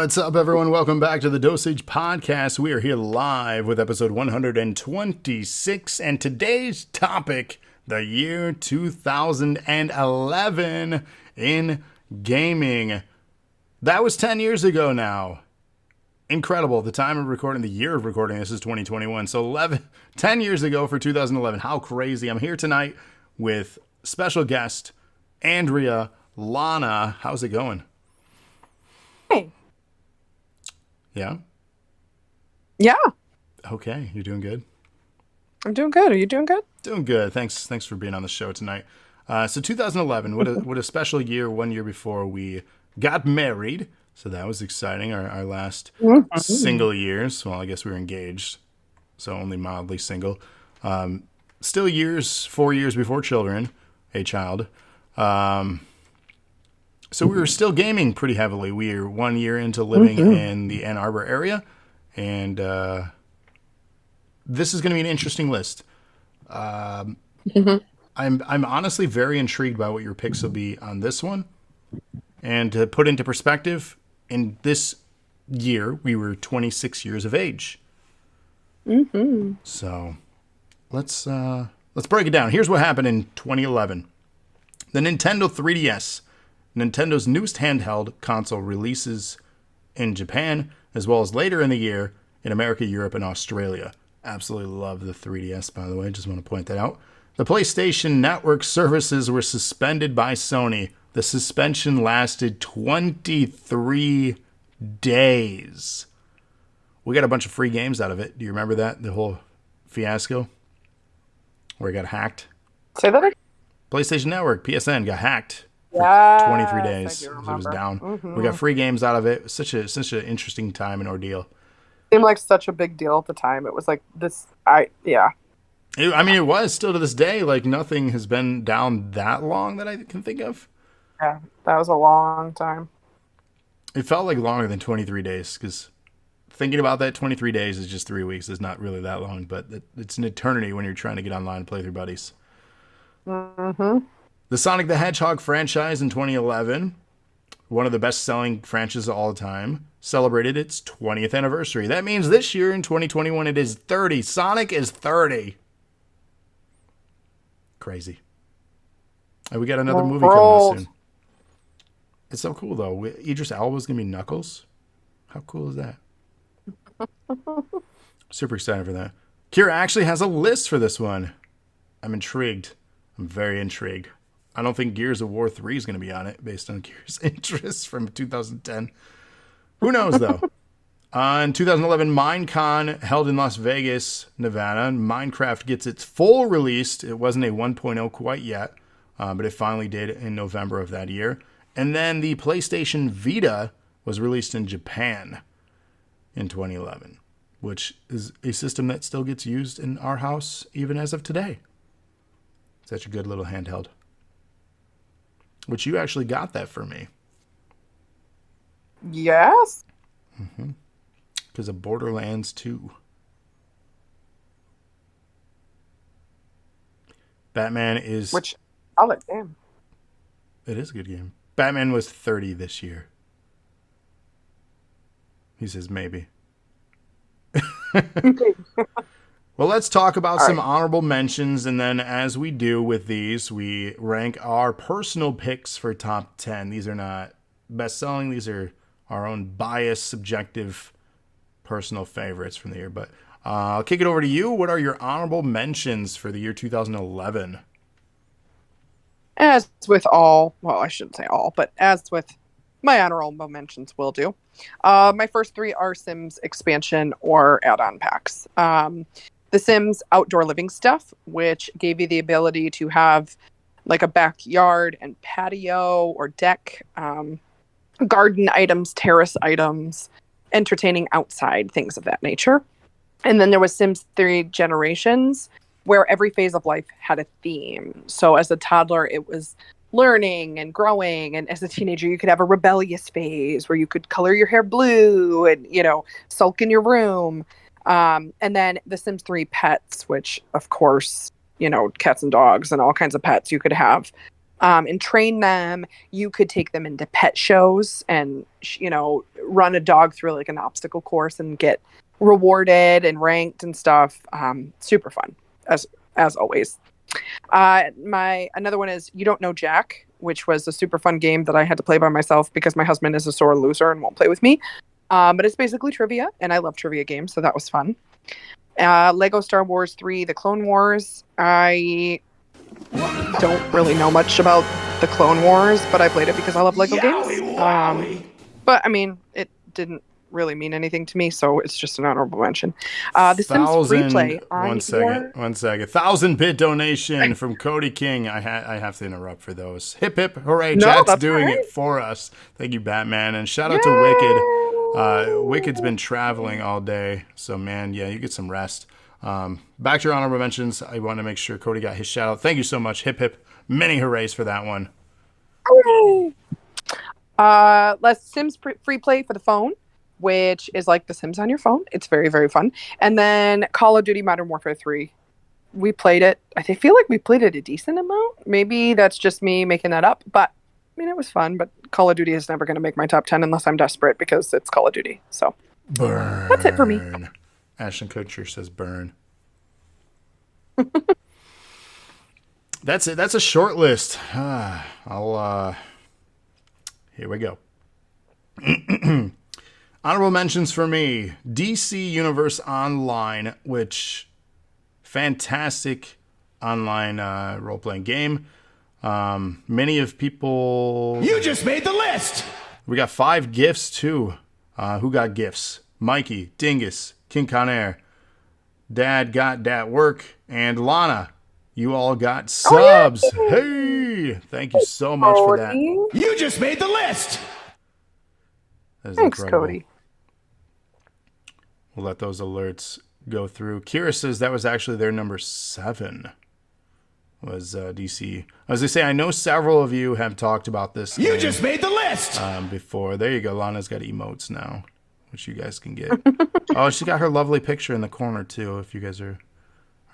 What's up, everyone? Welcome back to the Dosage podcast. We are here live with episode 126, and today's topic, the year 2011 in gaming. That was 10 years ago now. Incredible. The time of recording, the year of recording, this is 2021. So 10 years ago for 2011. How crazy. I'm here tonight with special guest, Andrea Lana. How's it going? Hey. Yeah? Yeah. Okay, you're doing good? I'm doing good. Are you doing good? Doing good. Thanks for being on the show tonight. So 2011, what a special year, 1 year before we got married. So that was exciting. Our last single years. Well, I guess we were engaged, so only mildly single. Still 4 years before a child. So we were still gaming pretty heavily. We are 1 year into living in the Ann Arbor area, and this is going to be an interesting list. I'm honestly very intrigued by what your picks will be on this one. And to put into perspective, in this year we were 26 years of age. So let's break it down. Here's what happened in 2011. The Nintendo 3DS. Nintendo's newest handheld console releases in Japan, as well as later in the year in America, Europe, and Australia. Absolutely love the 3DS, by the way. Just want to point that out. The PlayStation Network services were suspended by Sony. The suspension lasted 23 days. We got a bunch of free games out of it. Do you remember that? The whole fiasco where it got hacked? Say that again? PlayStation Network, PSN, got hacked. Yeah, 23 days. It was down. We got free games out of it. It was such an interesting time and ordeal. It seemed like such a big deal at the time. It was like this. It was still to this day. Like nothing has been down that long that I can think of. Yeah, that was a long time. It felt like longer than 23 days because thinking about that, 23 days is just 3 weeks. It's not really that long, but it's an eternity when you're trying to get online and play with your buddies. The Sonic the Hedgehog franchise in 2011, one of the best-selling franchises of all time, celebrated its 20th anniversary. That means this year in 2021 it is 30. Sonic is 30. Crazy. And we got another movie coming out soon. It's so cool, though. Idris Elba's going to be Knuckles. How cool is that? Super excited for that. Kira actually has a list for this one. I'm intrigued. I'm very intrigued. I don't think Gears of War 3 is going to be on it based on Gears' interest from 2010. Who knows, though? In 2011, Minecon held in Las Vegas, Nevada. Minecraft gets its full release. It wasn't a 1.0 quite yet, but it finally did in November of that year. And then the PlayStation Vita was released in Japan in 2011, which is a system that still gets used in our house even as of today. Such a good little handheld. Which you actually got that for me. Yes. Because of Borderlands 2. Batman is... Which, solid game. It is a good game. Batman was 30 this year. He says maybe. Well, let's talk about some honorable mentions, and then as we do with these, we rank our personal picks for top 10. These are not best-selling. These are our own biased, subjective, personal favorites from the year. But I'll kick it over to you. What are your honorable mentions for the year 2011? As with all, well, I shouldn't say all, but as with my honorable mentions will do. My first three are Sims expansion or add-on packs. The Sims outdoor living stuff, which gave you the ability to have like a backyard and patio or deck, garden items, terrace items, entertaining outside, things of that nature. And then there was Sims 3 Generations, where every phase of life had a theme. So as a toddler, it was learning and growing. And as a teenager, you could have a rebellious phase where you could color your hair blue and, sulk in your room. And then the Sims 3 Pets, which, of course, cats and dogs and all kinds of pets you could have. and train them. You could take them into pet shows and, run a dog through like an obstacle course and get rewarded and ranked and stuff. Super fun, as always. My another one is You Don't Know Jack, which was a super fun game that I had to play by myself because my husband is a sore loser and won't play with me. But it's basically trivia, and I love trivia games, so that was fun. Lego Star Wars 3, The Clone Wars. I don't really know much about The Clone Wars, but I played it because I love Lego games. But I mean, it didn't really mean anything to me, so it's just an honorable mention. The Sims free play. One second. 1,000-bit donation from Cody King. I have to interrupt for those. Hip hip hooray! No, Chat's that's doing all right. it for us. Thank you, Batman, and shout out to Wicked. Wicked's been traveling all day, so man, yeah, you get some rest. Back to your honorable mentions. I want to make sure Cody got his shout out. Thank you so much. Hip hip. Many hoorays for that one. Less Sims free play for the phone, which is like The Sims on your phone. It's very, very fun. And then Call of Duty Modern Warfare 3. We played it. I feel like we played it a decent amount. Maybe that's just me making that up. But, I mean, it was fun. But Call of Duty is never going to make my top 10 unless I'm desperate because it's Call of Duty. So, burn. That's it for me. Ashton Kutcher says burn. That's it. That's a short list. Here we go. Honorable mentions for me. DC Universe Online, which fantastic online role-playing game. Many of people... You just made the list! We got 5 gifts, too. Who got gifts? Mikey, Dingus, King Conair, Dad got that work, and Lana. You all got subs. Oh, yeah. Hey! Thank you so much for that. You just made the list! That is Thanks, incredible. Cody. We'll let those alerts go through. Kira says that was actually their number 7. Was DC. As I say, I know several of you have talked about this. You just made the list! Before. There you go. Lana's got emotes now, which you guys can get. Oh, she got her lovely picture in the corner, too, if you guys are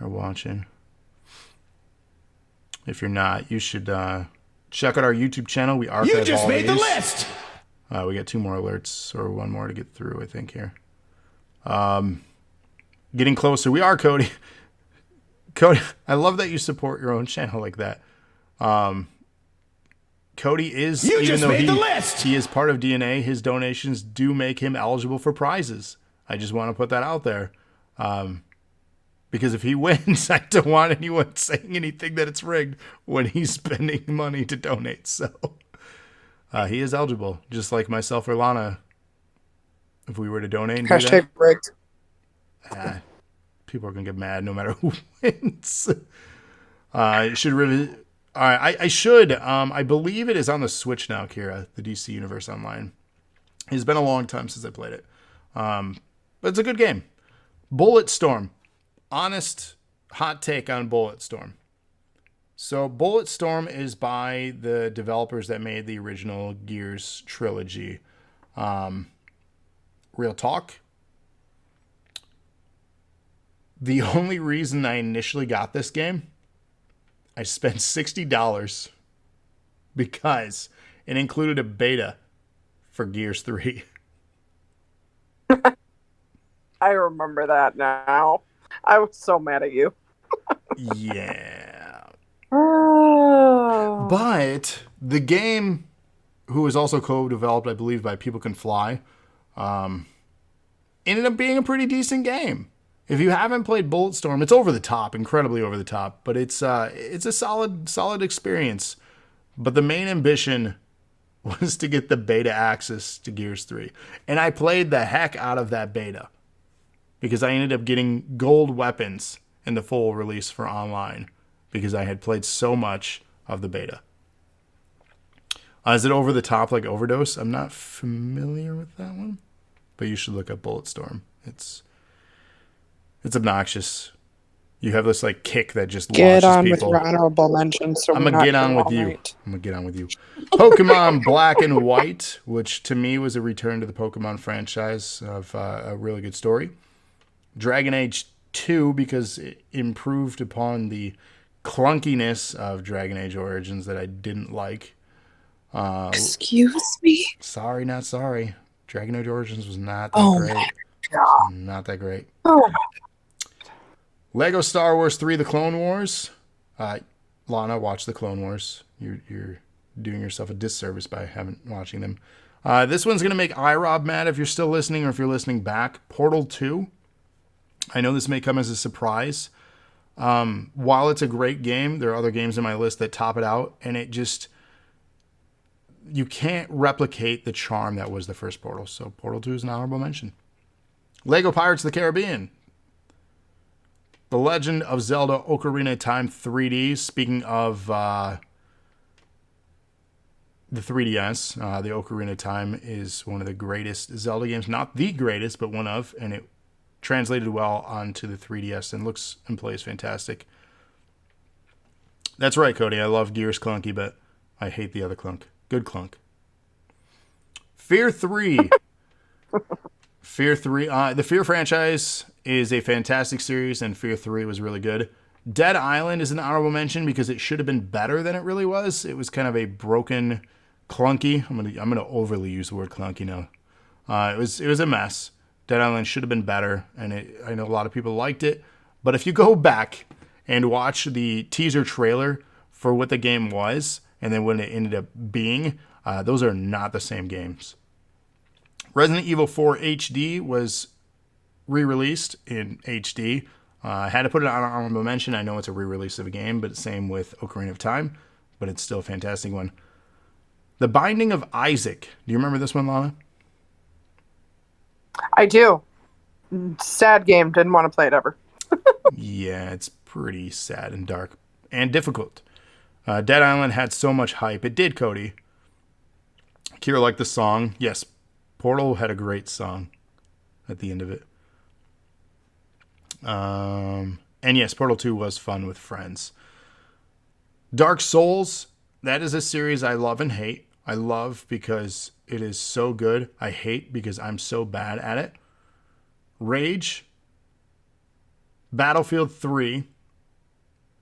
watching. If you're not, you should check out our YouTube channel. We archive all these. You just made the list! We got 2 more alerts, or 1 more to get through, I think, here. Getting closer. We are, Cody. Cody, I love that you support your own channel like that. Cody is, you even just though made the list! He is part of DNA, his donations do make him eligible for prizes. I just want to put that out there. Because if he wins, I don't want anyone saying anything that it's rigged when he's spending money to donate. So he is eligible, just like myself or Lana. If we were to donate and Hashtag rigged. People are going to get mad no matter who wins. I should. I believe it is on the Switch now, Kira, the DC Universe Online. It's been a long time since I played it. But it's a good game. Bulletstorm. Honest, hot take on Bulletstorm. So Bulletstorm is by the developers that made the original Gears trilogy. Real talk. The only reason I initially got this game, I spent $60 because it included a beta for Gears 3. I remember that now. I was so mad at you. Yeah. Oh. But the game, who was also co-developed, I believe, by People Can Fly, ended up being a pretty decent game. If you haven't played Bulletstorm, it's over the top, incredibly over the top, but it's a solid experience. But the main ambition was to get the beta access to Gears 3. And I played the heck out of that beta because I ended up getting gold weapons in the full release for online because I had played so much of the beta. Is it over the top like Overdose? I'm not familiar with that one, but you should look up Bulletstorm. It's obnoxious. You have this like kick that just Get launches on people. with your honorable mentions. So I'm gonna get on with you. I'm gonna get on with you. Pokemon Black and White, which to me was a return to the Pokemon franchise of a really good story. Dragon Age 2 because it improved upon the clunkiness of Dragon Age Origins that I didn't like. Excuse me? Sorry, not sorry. Dragon Age Origins was not that great. My God. Not that great. Oh, Lego Star Wars 3: The Clone Wars. Lana, watch the Clone Wars. You're doing yourself a disservice by watching them. This one's going to make iRob mad if you're still listening or if you're listening back. Portal 2. I know this may come as a surprise. While it's a great game, there are other games in my list that top it out, and you can't replicate the charm that was the first Portal. So Portal 2 is an honorable mention. Lego Pirates of the Caribbean. The Legend of Zelda Ocarina of Time 3D. Speaking of the 3DS, the Ocarina of Time is one of the greatest Zelda games. Not the greatest, but one of, and it translated well onto the 3DS and looks and plays fantastic. That's right, Cody. I love Gears clunky, but I hate the other clunk. Good clunk. Fear 3. Fear 3. The Fear franchise is a fantastic series, and Fear 3 was really good. Dead Island is an honorable mention because it should have been better than it really was. It was kind of a broken, clunky. I'm gonna overly use the word clunky now. It was a mess. Dead Island should have been better, and I know a lot of people liked it. But if you go back and watch the teaser trailer for what the game was, and then when it ended up being, those are not the same games. Resident Evil 4 HD was re-released in HD. I had to put it on honorable mention. I know it's a re-release of a game, but same with Ocarina of Time, but it's still a fantastic one. The Binding of Isaac. Do you remember this one, Lana? I do. Sad game. Didn't want to play it ever. Yeah, it's pretty sad and dark and difficult. Dead Island had so much hype. It did, Cody. Kira liked the song. Yes, Portal had a great song at the end of it. And yes, Portal 2 was fun with friends. Dark Souls, that is a series I love and hate. I love because it is so good. I hate because I'm so bad at it. Rage. Battlefield 3.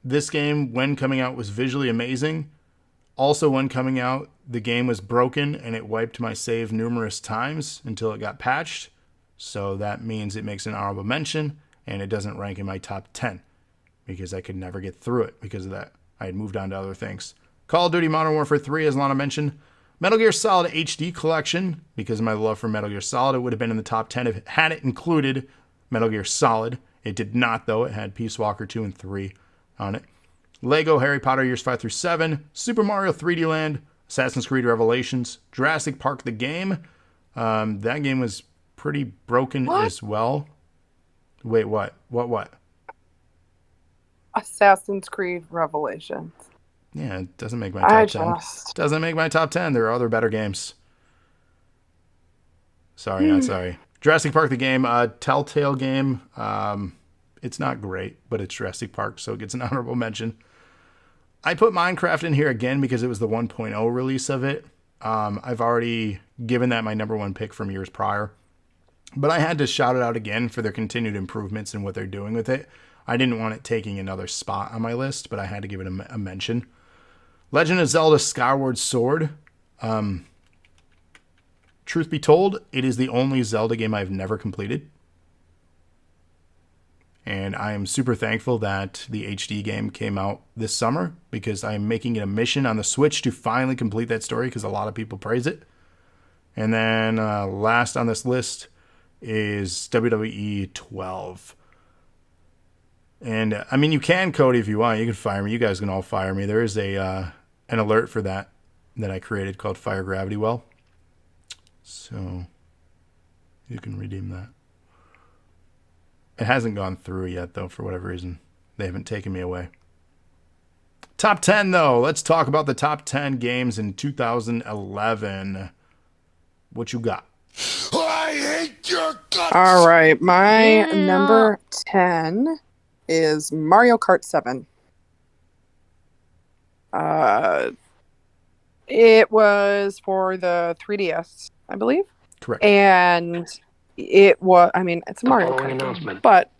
This game, when coming out, was visually amazing. Also, when coming out, the game was broken and it wiped my save numerous times until it got patched. So that means it makes an honorable mention and it doesn't rank in my top 10 because I could never get through it because of that. I had moved on to other things. Call of Duty Modern Warfare 3, as Lana mentioned. Metal Gear Solid HD Collection, because of my love for Metal Gear Solid, it would have been in the top 10 if it had it included Metal Gear Solid. It did not, though. It had Peace Walker 2 and 3 on it. Lego Harry Potter Years 5 through 7, Super Mario 3D Land, Assassin's Creed Revelations, Jurassic Park the game. That game was pretty broken as well. Wait, what? What? Assassin's Creed Revelations. Yeah, it doesn't make my top 10. Doesn't make my top 10. There are other better games. Sorry, not sorry. Jurassic Park the game, Telltale game. It's not great, but it's Jurassic Park, so it gets an honorable mention. I put Minecraft in here again because it was the 1.0 release of it. I've already given that my number one pick from years prior. But I had to shout it out again for their continued improvements and what they're doing with it. I didn't want it taking another spot on my list, but I had to give it a mention. Legend of Zelda Skyward Sword. Truth be told, it is the only Zelda game I've never completed. And I am super thankful that the HD game came out this summer because I'm making it a mission on the Switch to finally complete that story because a lot of people praise it. And then last on this list is WWE 12. And I mean, you can, Cody, if you want. You can fire me. You guys can all fire me. There is an alert for that I created called Fire Gravity Well. So you can redeem that. It hasn't gone through yet, though, for whatever reason. They haven't taken me away. Top 10, though. Let's talk about the top 10 games in 2011. What you got? I hate your guts. All right. My number 10 is Mario Kart 7. It was for the 3DS, I believe. Correct. And it was, I mean, it's a Mario Kart game, but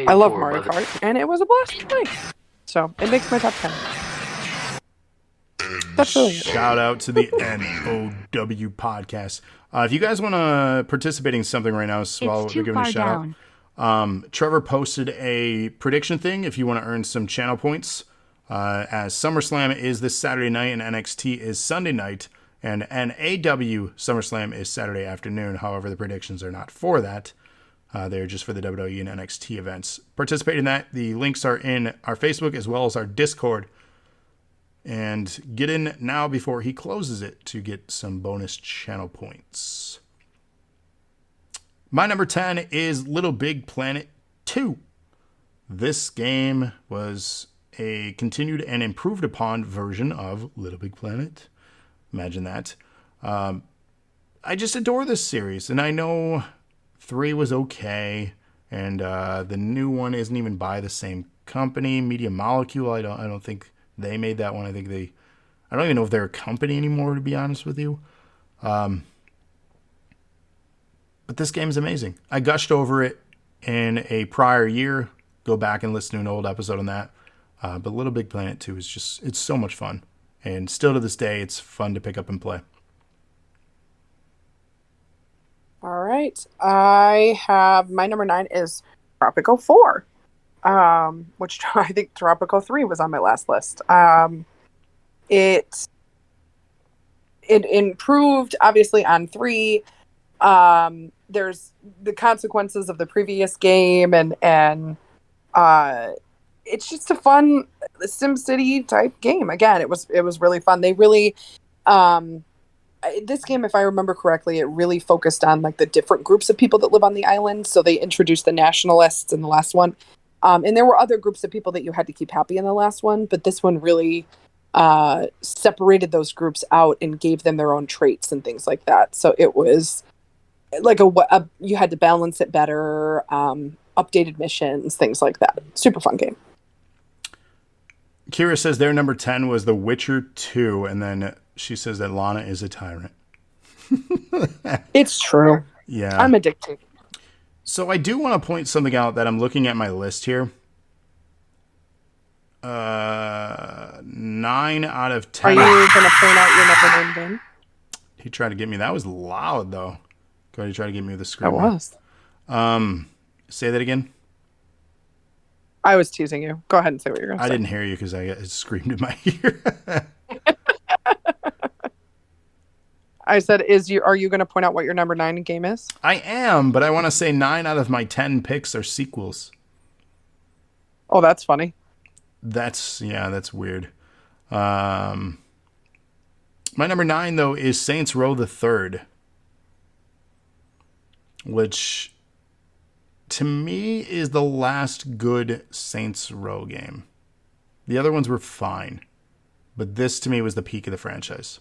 I love Mario Kart, and it was a blast to play. So it makes my top 10. That's really it. Shout out to the NOW podcast. If you guys want to participate in something right now, while we're giving a shout out, Trevor posted a prediction thing if you want to earn some channel points. As SummerSlam is this Saturday night and NXT is Sunday night, and NAW SummerSlam is Saturday afternoon. However, the predictions are not for that. They're just for the WWE and NXT events. Participate in that. The links are in our Facebook as well as our Discord. And get in now before he closes it to get some bonus channel points. My number 10 is Little Big Planet 2. This game was a continued and improved upon version of Little Big Planet. Imagine that. I just adore this series, and I know 3 was okay, and the new one isn't even by the same company, Media Molecule. I don't think they made that one. I don't even know if they're a company anymore, to be honest with you. But this game is amazing. I gushed over it in a prior year. Go back and listen to an old episode on that. But Little Big Planet 2 is it's so much fun. And still to this day, it's fun to pick up and play. All right. I have my number 9 is Tropico 4. Which I think Tropico 3 was on my last list. It improved obviously on 3. There's the consequences of the previous game, and it's just a fun SimCity type game. Again, it was really fun. They really this game, if I remember correctly, it really focused on like the different groups of people that live on the island. So they introduced the nationalists in the last one. And there were other groups of people that you had to keep happy in the last one, but this one really separated those groups out and gave them their own traits and things like that. So it was like you had to balance it better, updated missions, things like that. Super fun game. Kira says their number 10 was The Witcher 2, and then she says that Lana is a tyrant. It's true. Yeah. I'm addicted. So I do want to point something out that I'm looking at my list here. 9 out of 10. Are you going to point out your number 9 game? He tried to get me. That was loud, though. Go ahead, he tried to get me with the screen. That was. Say that again. I was teasing you. Go ahead and say what you're going to say. I didn't hear you because I screamed in my ear. I said, are you going to point out what your number 9 game is? I am, but I want to say 9 out of my 10 picks are sequels. Oh, that's funny. That's weird. My number 9, though, is Saints Row the Third, which to me is the last good Saints Row game. The other ones were fine, but this to me was the peak of the franchise.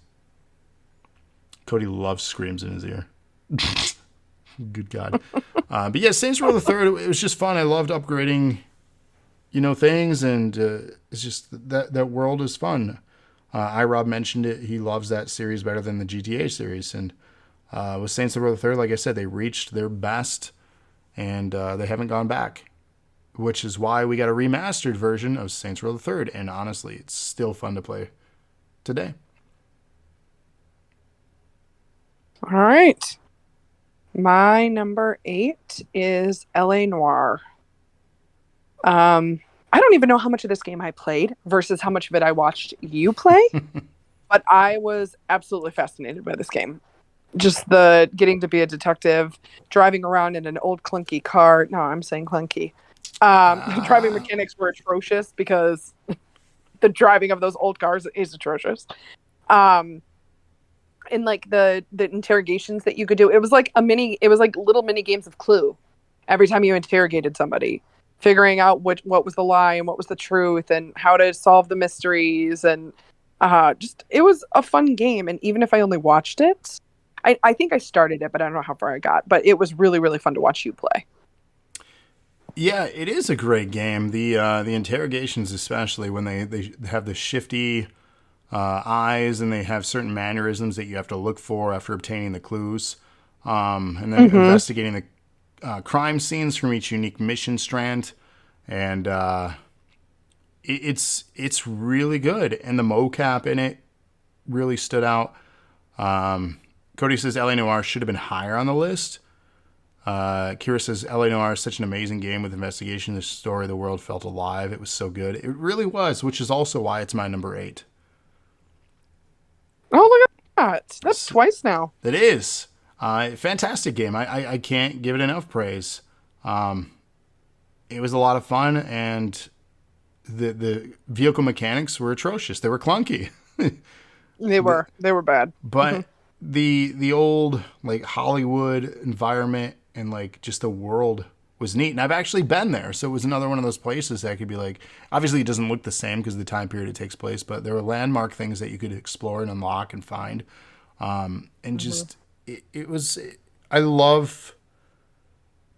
Cody loves screams in his ear. Good God. But yeah, Saints Row the Third, it was just fun. I loved upgrading, things, and it's just that world is fun. iRob mentioned it. He loves that series better than the GTA series. And with Saints Row the Third, like I said, they reached their best, and they haven't gone back, which is why we got a remastered version of Saints Row the Third. And honestly, it's still fun to play today. All right. My number 8 is LA Noire. I don't even know how much of this game I played versus how much of it I watched you play, but I was absolutely fascinated by this game. Just the getting to be a detective, driving around in an old clunky car. No, I'm saying clunky. The driving mechanics were atrocious because the driving of those old cars is atrocious. And like the interrogations that you could do, it was like little mini games of Clue every time you interrogated somebody, figuring out what was the lie and what was the truth and how to solve the mysteries. And it was a fun game. And even if I only watched it, I think I started it, but I don't know how far I got, but it was really, really fun to watch you play. Yeah, it is a great game. The interrogations, especially when they have the shifty eyes, and they have certain mannerisms that you have to look for after obtaining the clues, and then investigating the crime scenes from each unique mission strand, and it's really good, and the mocap in it really stood out. Cody says LA Noire should have been higher on the list. Kira says LA Noire is such an amazing game with investigation. The story, the world felt alive. It was so good. It really was, which is also why it's my number 8. Oh, look at that. That's twice now. It is. Fantastic game. I can't give it enough praise. It was a lot of fun, and the vehicle mechanics were atrocious. They were clunky. They were bad. But the old like Hollywood environment and like just the world was neat. And I've actually been there. So it was another one of those places that could be like, obviously it doesn't look the same because of the time period it takes place, but there were landmark things that you could explore and unlock and find. And just, I love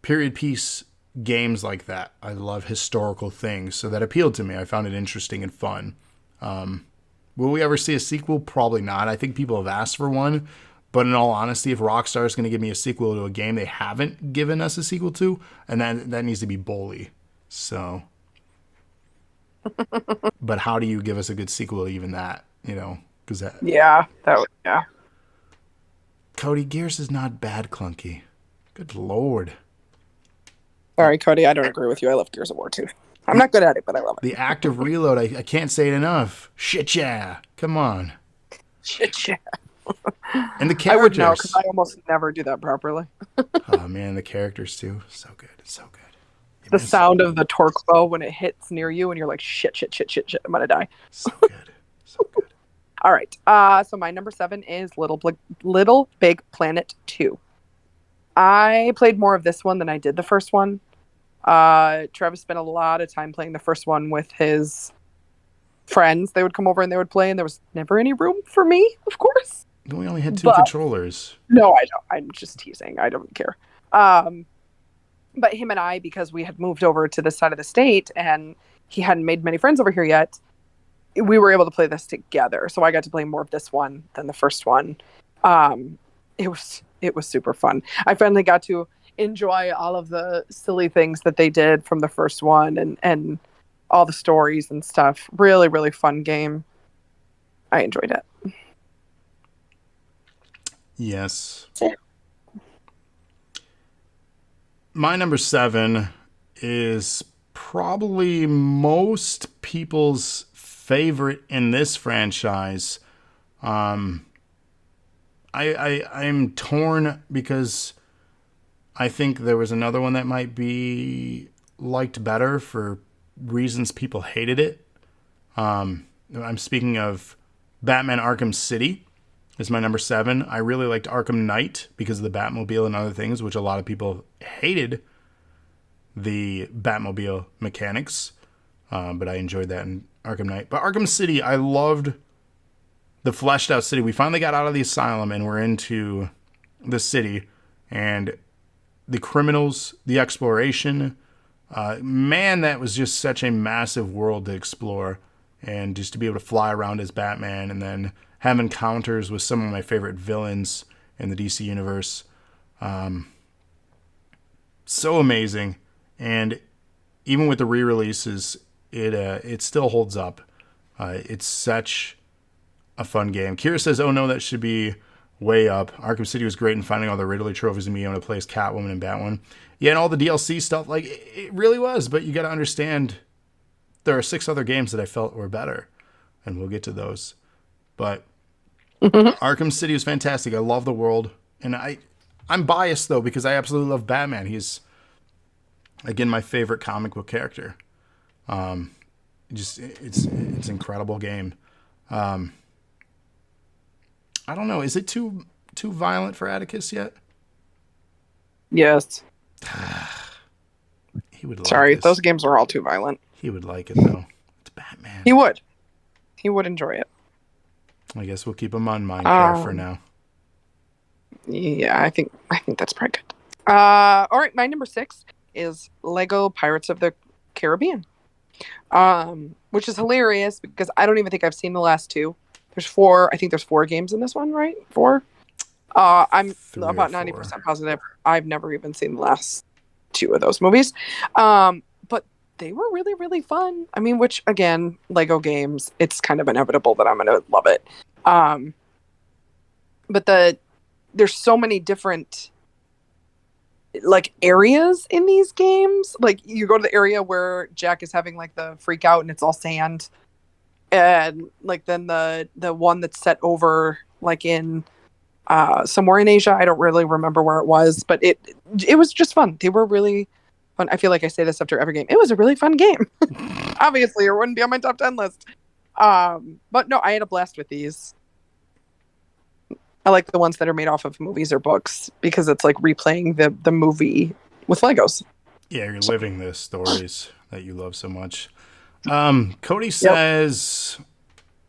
period piece games like that. I love historical things. So that appealed to me. I found it interesting and fun. Will we ever see a sequel? Probably not. I think people have asked for one. But in all honesty, if Rockstar is going to give me a sequel to a game they haven't given us a sequel to, and that needs to be Bully. So, but how do you give us a good sequel to even that? You know, because that. Yeah. Cody, Gears is not bad, clunky. Good lord. Sorry, Cody. I don't agree with you. I love Gears of War 2. I'm not good at it, but I love it. The active reload, I can't say it enough. Shit, yeah. Come on. Shit, yeah. And the characters. I would know because I almost never do that properly. Oh man, the characters too. So good. So good. The sound of the torque bow when it hits near you and you're like, shit, I'm going to die. So good. So good. All right. So my number 7 is Little Big Planet 2. I played more of this one than I did the first one. Travis spent a lot of time playing the first one with his friends. They would come over and they would play, and there was never any room for me, of course. We only had 2 controllers. No, I don't. I'm just teasing. I don't care. But him and I, because we had moved over to this side of the state and he hadn't made many friends over here yet, we were able to play this together. So I got to play more of this one than the first one. It was super fun. I finally got to enjoy all of the silly things that they did from the first one and all the stories and stuff. Really, really fun game. I enjoyed it. Yes. My number 7 is probably most people's favorite in this franchise. I'm torn because I think there was another one that might be liked better for reasons people hated it. I'm speaking of Batman Arkham City. Is my number 7. I really liked Arkham Knight because of the Batmobile and other things, which a lot of people hated the Batmobile mechanics. But I enjoyed that in Arkham Knight. But Arkham City, I loved the fleshed out city. We finally got out of the asylum and we're into the city. And the criminals, the exploration. Man, that was just such a massive world to explore. And just to be able to fly around as Batman and then have encounters with some of my favorite villains in the DC universe. So amazing. And even with the re-releases, it still holds up. It's such a fun game. Kira says, oh no, that should be way up. Arkham City was great in finding all the Riddler trophies and being able to play as Catwoman and Batwoman. Yeah, and all the DLC stuff, like, it really was. But you got to understand, there are 6 other games that I felt were better. And we'll get to those. But Arkham City was fantastic. I love the world. And I'm biased, though, because I absolutely love Batman. He's, again, my favorite comic book character. It's an incredible game. I don't know. Is it too violent for Atticus yet? Yes. He would like Sorry, this. those games are all too violent. He would like it, though. It's Batman. He would. He would enjoy it. I guess we'll keep him on Minecraft for now. Yeah, I think that's pretty good. All right, my number 6 is Lego Pirates of the Caribbean, which is hilarious because I don't even think I've seen the last 2. There's 4. I think there's 4 games in this one, right? 4. I'm 3 about or 4. 90% positive I've never even seen the last 2 of those movies. But they were really, really fun. I mean, which again, Lego games, it's kind of inevitable that I'm going to love it. But there's so many different like areas in these games. Like you go to the area where Jack is having like the freak out and it's all sand, and like then the one that's set over like in somewhere in Asia. I don't really remember where it was, but it was just fun. They were really fun. I feel like I say this after every game. It was a really fun game. Obviously, it wouldn't be on my top 10 list. But no, I had a blast with these. I like the ones that are made off of movies or books because it's like replaying the movie with Legos. Yeah, you're living the stories that you love so much. Cody says,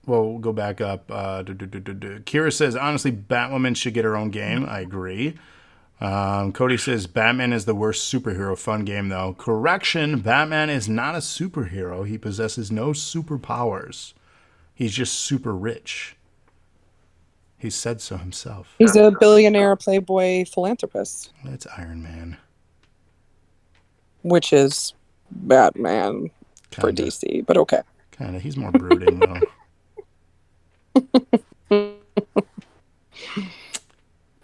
well, we'll go back up. Kira says, honestly, Batwoman should get her own game. I agree. Cody says, Batman is the worst superhero. Fun game, though. Correction, Batman is not a superhero. He possesses no superpowers. He's just super rich. He said so himself. He's a billionaire playboy philanthropist. That's Iron Man. Which is Batman for DC, but okay. Kind of. He's more brooding, though.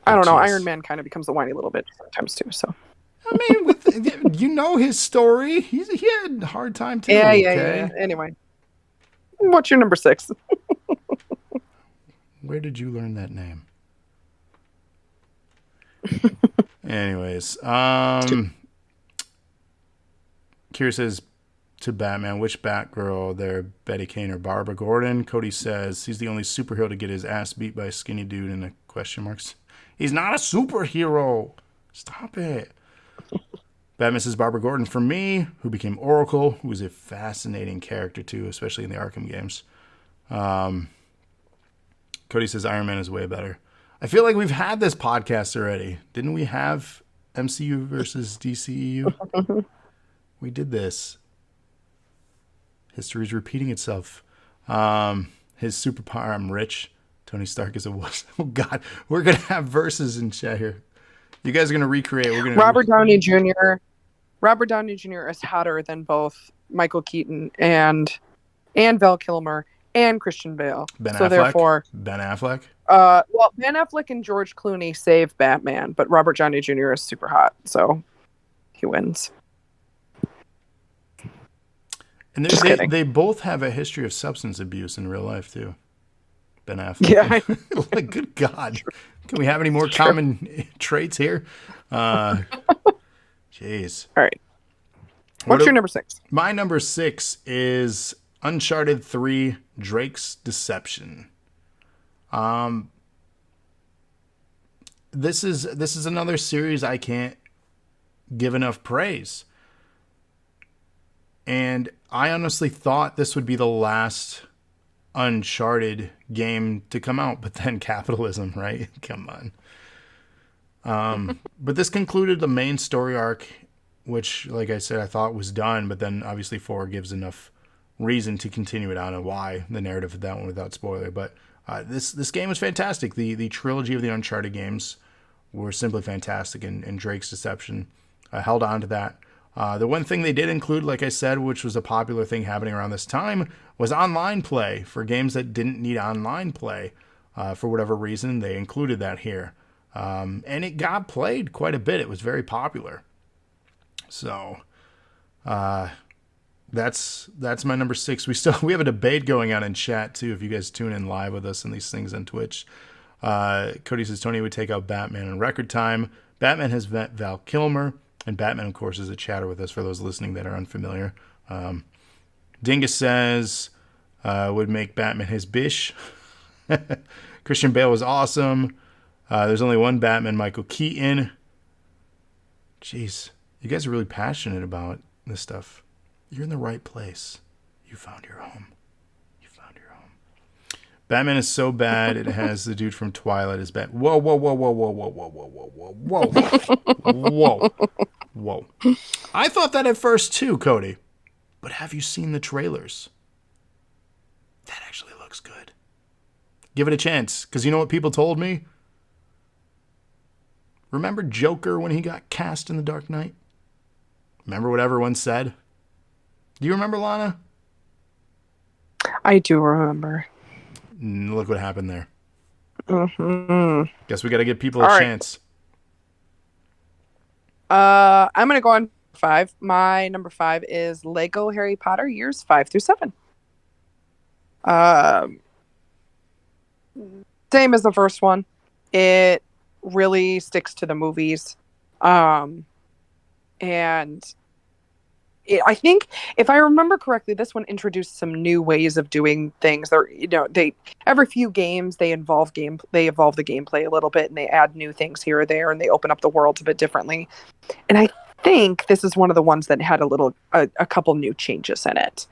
I don't know. Iron Man kind of becomes a whiny little bit sometimes, too. So, I mean, you know his story. He had a hard time, too. Yeah. Anyway. What's your number 6? Where did you learn that name? Anyways, Kira says to Batman, which Batgirl there, Betty Kane or Barbara Gordon? Cody says he's the only superhero to get his ass beat by a skinny dude in a question marks. He's not a superhero. Stop it. Batman says Barbara Gordon for me, who became Oracle, who was a fascinating character too, especially in the Arkham games. Cody says Iron Man is way better. I feel like we've had this podcast already. Didn't we have MCU versus DCEU? We did this. History's repeating itself. His superpower, I'm rich. Tony Stark is a wuss. Oh, God. We're going to have verses in chat here. You guys are going to recreate. Robert Downey Jr. Robert Downey Jr. is hotter than both Michael Keaton and Val Kilmer and Christian Bale. Ben Affleck? Therefore, Ben Affleck? Well, Ben Affleck and George Clooney save Batman, but Robert Downey Jr. is super hot, so he wins. And they both have a history of substance abuse in real life, too. Ben Affleck. Yeah. Like, good God. Can we have any more common traits here? Jeez. All right. What's your number 6? My number 6 is Uncharted 3, Drake's Deception. This is another series I can't give enough praise. And I honestly thought this would be the last Uncharted game to come out, but then capitalism, right? Come on. But this concluded the main story arc, which, like I said, I thought was done, but then obviously 4 gives enough reason to continue it on and why the narrative of that one without spoiler. But this game was fantastic. The trilogy of the Uncharted games were simply fantastic, and Drake's Deception held on to that. The one thing they did include, like I said, which was a popular thing happening around this time, was online play for games that didn't need online play. For whatever reason, they included that here. And it got played quite a bit. It was very popular. So, that's my number 6. We have a debate going on in chat too. If you guys tune in live with us and these things on Twitch, Cody says Tony would take out Batman in record time. Batman has Val Kilmer, and Batman, of course, is a chatter with us for those listening that are unfamiliar. Dingus says would make Batman his bish. Christian Bale was awesome. There's only one Batman, Michael Keaton. Jeez, you guys are really passionate about this stuff. You're in the right place. You found your home. You found your home. Batman is so bad it has the dude from Twilight as Bat. Whoa. I thought that at first too, Cody. But have you seen the trailers? That actually looks good. Give it a chance, because you know what people told me? Remember Joker when he got cast in The Dark Knight? Remember what everyone said? Do you remember, Lana? I do remember. Look what happened there. Hmm. Guess we got to give people All a right. chance. I'm gonna go on 5. My number 5 is Lego Harry Potter years 5 through 7. Um, Same as the first one. It really sticks to the movies. Um, and I think if I remember correctly, this one introduced some new ways of doing things. They every few games they evolve the gameplay a little bit, and they add new things here or there, and they open up the world a bit differently. And I think this is one of the ones that had a couple new changes in it.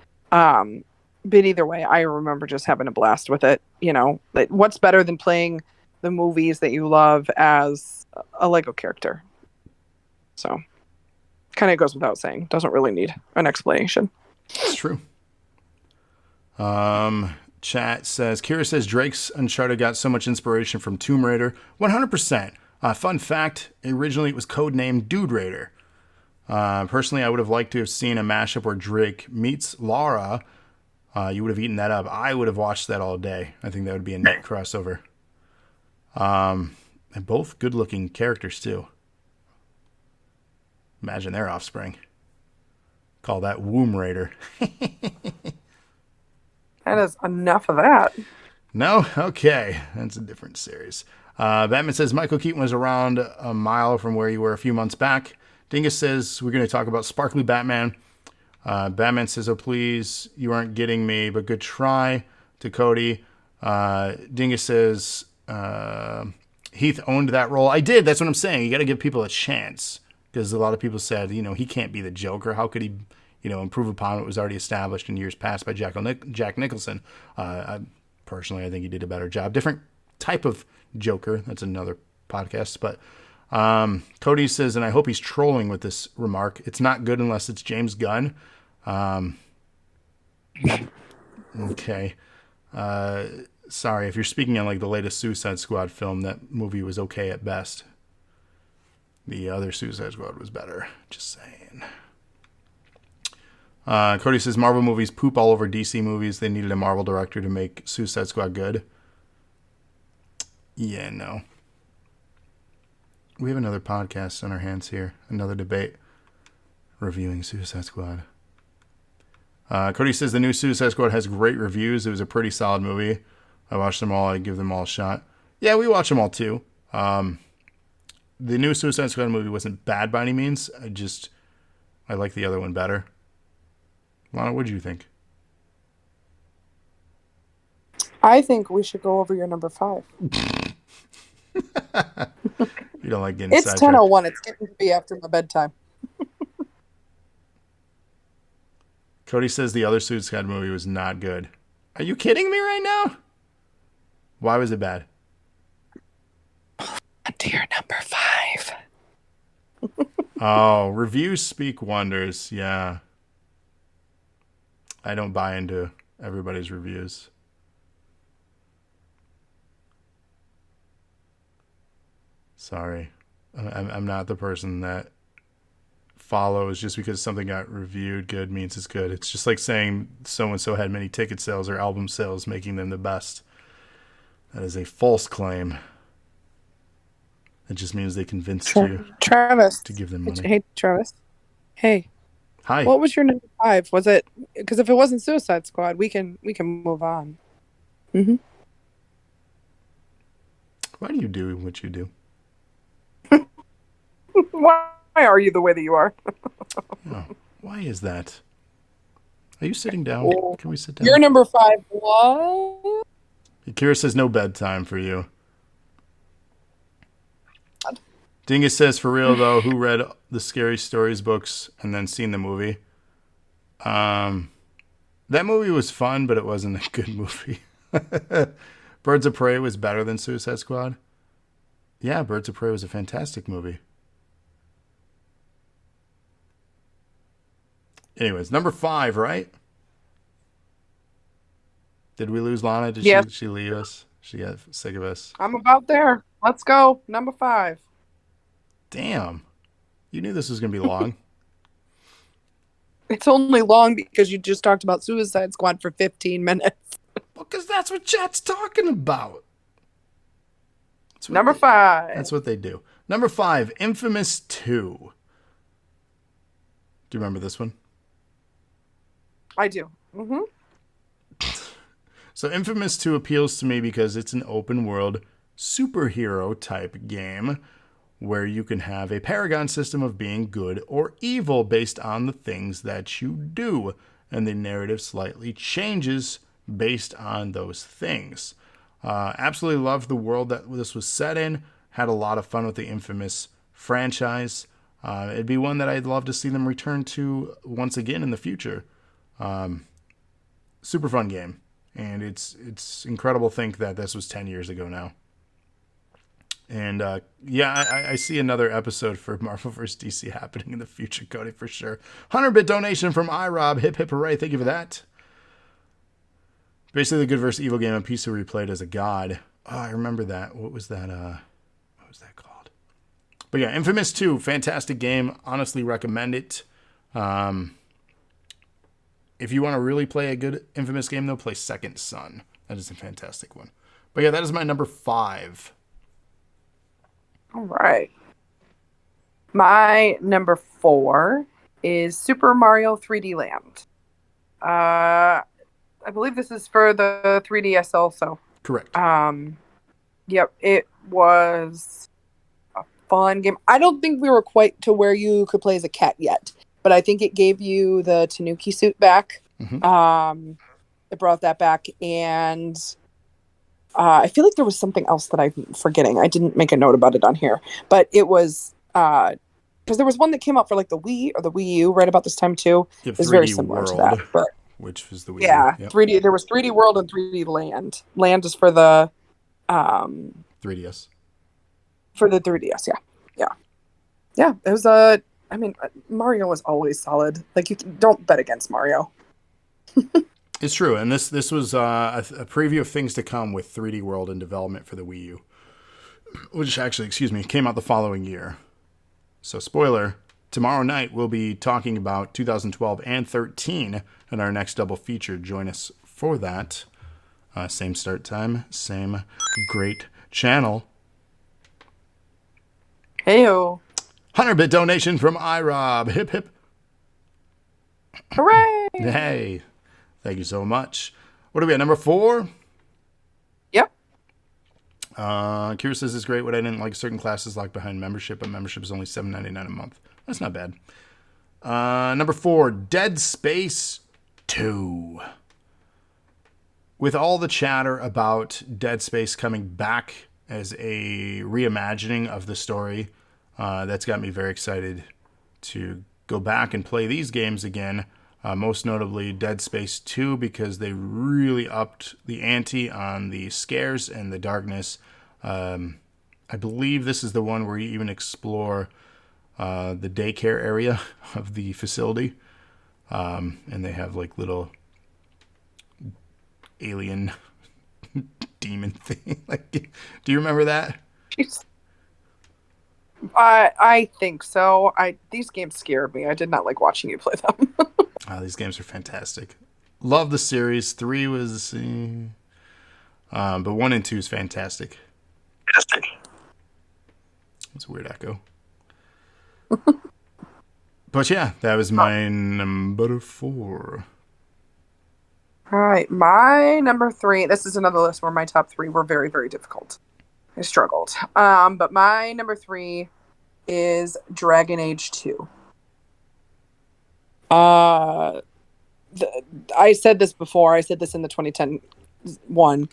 But either way, I remember just having a blast with it. Like, what's better than playing the movies that you love as a Lego character? So, kind of goes without saying. Doesn't really need an explanation. It's true. Chat says, Kira says Drake's Uncharted got so much inspiration from Tomb Raider. 100%. Fun fact, originally it was codenamed Dude Raider. Personally, I would have liked to have seen a mashup where Drake meets Lara. You would have eaten that up. I would have watched that all day. I think that would be a neat crossover. And both good-looking characters, too. Imagine their offspring. Call that Womb Raider. That is enough of that. No? Okay. That's a different series. Batman says Michael Keaton was around a mile from where you were a few months back. Dingus says we're going to talk about Sparkly Batman. Batman says, oh, please, you aren't getting me, but good try to Cody. Dingus says Heath owned that role. I did. That's what I'm saying. You got to give people a chance, because a lot of people said, he can't be the Joker. How could he, improve upon what was already established in years past by Jack Nicholson? Personally, I think he did a better job. Different type of Joker. That's another podcast. But Cody says, and I hope he's trolling with this remark, it's not good unless it's James Gunn. Okay. Sorry, if you're speaking on like the latest Suicide Squad film, that movie was okay at best. The other Suicide Squad was better. Just saying. Cody says Marvel movies poop all over DC movies. They needed a Marvel director to make Suicide Squad good. Yeah, no. We have another podcast on our hands here. Another debate reviewing Suicide Squad. Cody says the new Suicide Squad has great reviews. It was a pretty solid movie. I watched them all. I give them all a shot. Yeah, we watch them all too. The new Suicide Squad movie wasn't bad by any means. I like the other one better. Lana, what did you think? I think we should go over your number 5. You don't like getting It's sidetracked. 10:01. It's getting to be after my bedtime. Cody says the other Suicide Squad movie was not good. Are you kidding me right now? Why was it bad? To your number 5. Oh, reviews speak wonders. Yeah. I don't buy into everybody's reviews. Sorry. I'm not the person that follows just because something got reviewed good means it's good. It's just like saying so-and-so had many ticket sales or album sales, making them the best. That is a false claim. It just means they convinced you Travis. to give them money. Hey, Travis. Hey. Hi. What was your number 5? Was it because if it wasn't Suicide Squad, we can move on. Mm-hmm. Why do you do what you do? Why are you the way that you are? Oh, why is that? Are you sitting down? Oh. Can we sit down? Your number 5 was? Kira says no bedtime for you. Dingus says, for real though, who read the Scary Stories books and then seen the movie? That movie was fun, but it wasn't a good movie. Birds of Prey was better than Suicide Squad. Yeah, Birds of Prey was a fantastic movie. Anyways, number 5, right? Did we lose Lana? Did Yes. she leave us? She got sick of us. I'm about there. Let's go. Number 5. Damn. You knew this was going to be long. It's only long because you just talked about Suicide Squad for 15 minutes. Well, because that's what chat's talking about. Number 5. That's what they do. Number 5, Infamous 2. Do you remember this one? I do. Mm-hmm. So Infamous 2 appeals to me because it's an open world superhero type game where you can have a paragon system of being good or evil based on the things that you do. And the narrative slightly changes based on those things. Absolutely loved the world that this was set in. Had a lot of fun with the Infamous franchise. It'd be one that I'd love to see them return to once again in the future. Super fun game. And it's incredible to think that this was 10 years ago now. And I see another episode for Marvel vs. DC happening in the future, Cody, for sure. 100-bit donation from iRob. Hip, hip, hooray. Thank you for that. Basically, the good versus evil game, a piece where he played as a god. Oh, I remember that. What was that called? But yeah, Infamous 2, fantastic game. Honestly recommend it. If you want to really play a good Infamous game, though, play Second Son. That is a fantastic one. But yeah, that is my number 5. All right. My number 4 is Super Mario 3D Land. I believe this is for the 3DS also. Correct. Yep, it was a fun game. I don't think we were quite to where you could play as a cat yet, but I think it gave you the Tanuki suit back. Mm-hmm. It brought that back, and I feel like there was something else that I'm forgetting. I didn't make a note about it on here, but it was because there was one that came out for like the Wii or the Wii U right about this time too. It's very similar World, to that, but which was the Wii U. Yep. 3D. There was 3D World and 3D Land. Land is for the 3DS. For the 3DS, yeah. It was I mean, Mario was always solid. Like don't bet against Mario. It's true, and this was a preview of things to come with 3D World in development for the Wii U, which actually, came out the following year. So, spoiler, tomorrow night we'll be talking about 2012 and 13 in our next double feature. Join us for that. Same start time, same great channel. Heyo. 100-bit donation from iRob. Hip, hip. Hooray! Hey. Thank you so much. What are we at, number 4? Yep. Kira says it's great. What I didn't like, certain classes locked behind membership, but membership is only $7.99 a month. That's not bad. Number 4, Dead Space 2. With all the chatter about Dead Space coming back as a reimagining of the story, that's got me very excited to go back and play these games again. Most notably Dead Space 2, because they really upped the ante on the scares and the darkness. I believe this is the one where you even explore the daycare area of the facility. And they have like little alien demon thing. Like, do you remember that? I think so. These games scared me. I did not like watching you play them. These games are fantastic. Love the series. 3 was, but 1 and 2 is fantastic. That's a weird echo. But yeah, that was my number 4. All right, my number 3. This is another list where my top 3 were very, very difficult. I struggled. But my number 3 is Dragon Age 2. I said this before. I said this in the 2010 one.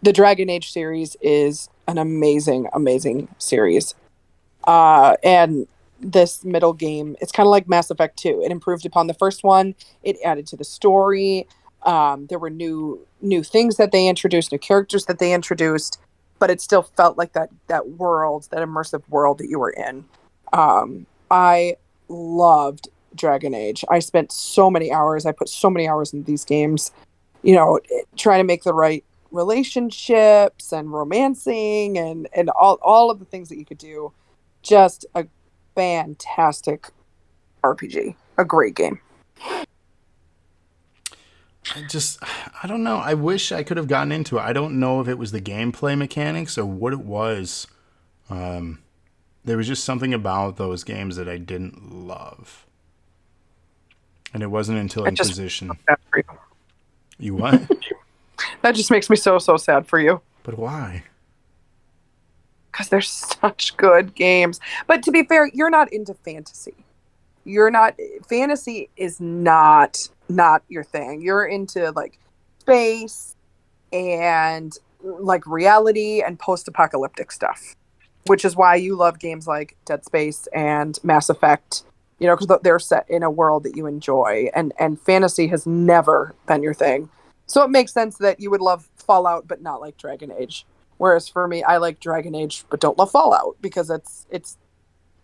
The Dragon Age series is an amazing, amazing series. And this middle game, it's kind of like Mass Effect 2. It improved upon the first one. It added to the story. There were new things that they introduced, new characters that they introduced, but it still felt like that world, that immersive world that you were in. I loved Dragon Age. I spent so many hours. I put so many hours into these games, trying to make the right relationships and romancing and all of the things that you could do. Just a fantastic RPG. A great game. I don't know. I wish I could have gotten into it. I don't know if it was the gameplay mechanics or what it was. There was just something about those games that I didn't love. And it wasn't until Inquisition. Sad for you. You what? That just makes me so sad for you. But why? Because they're such good games. But to be fair, you're not into fantasy. You're not. Fantasy is not your thing. You're into like space and like reality and post-apocalyptic stuff, which is why you love games like Dead Space and Mass Effect. You know, because they're set in a world that you enjoy, and fantasy has never been your thing. So it makes sense that you would love Fallout, but not like Dragon Age. Whereas for me, I like Dragon Age, but don't love Fallout because it's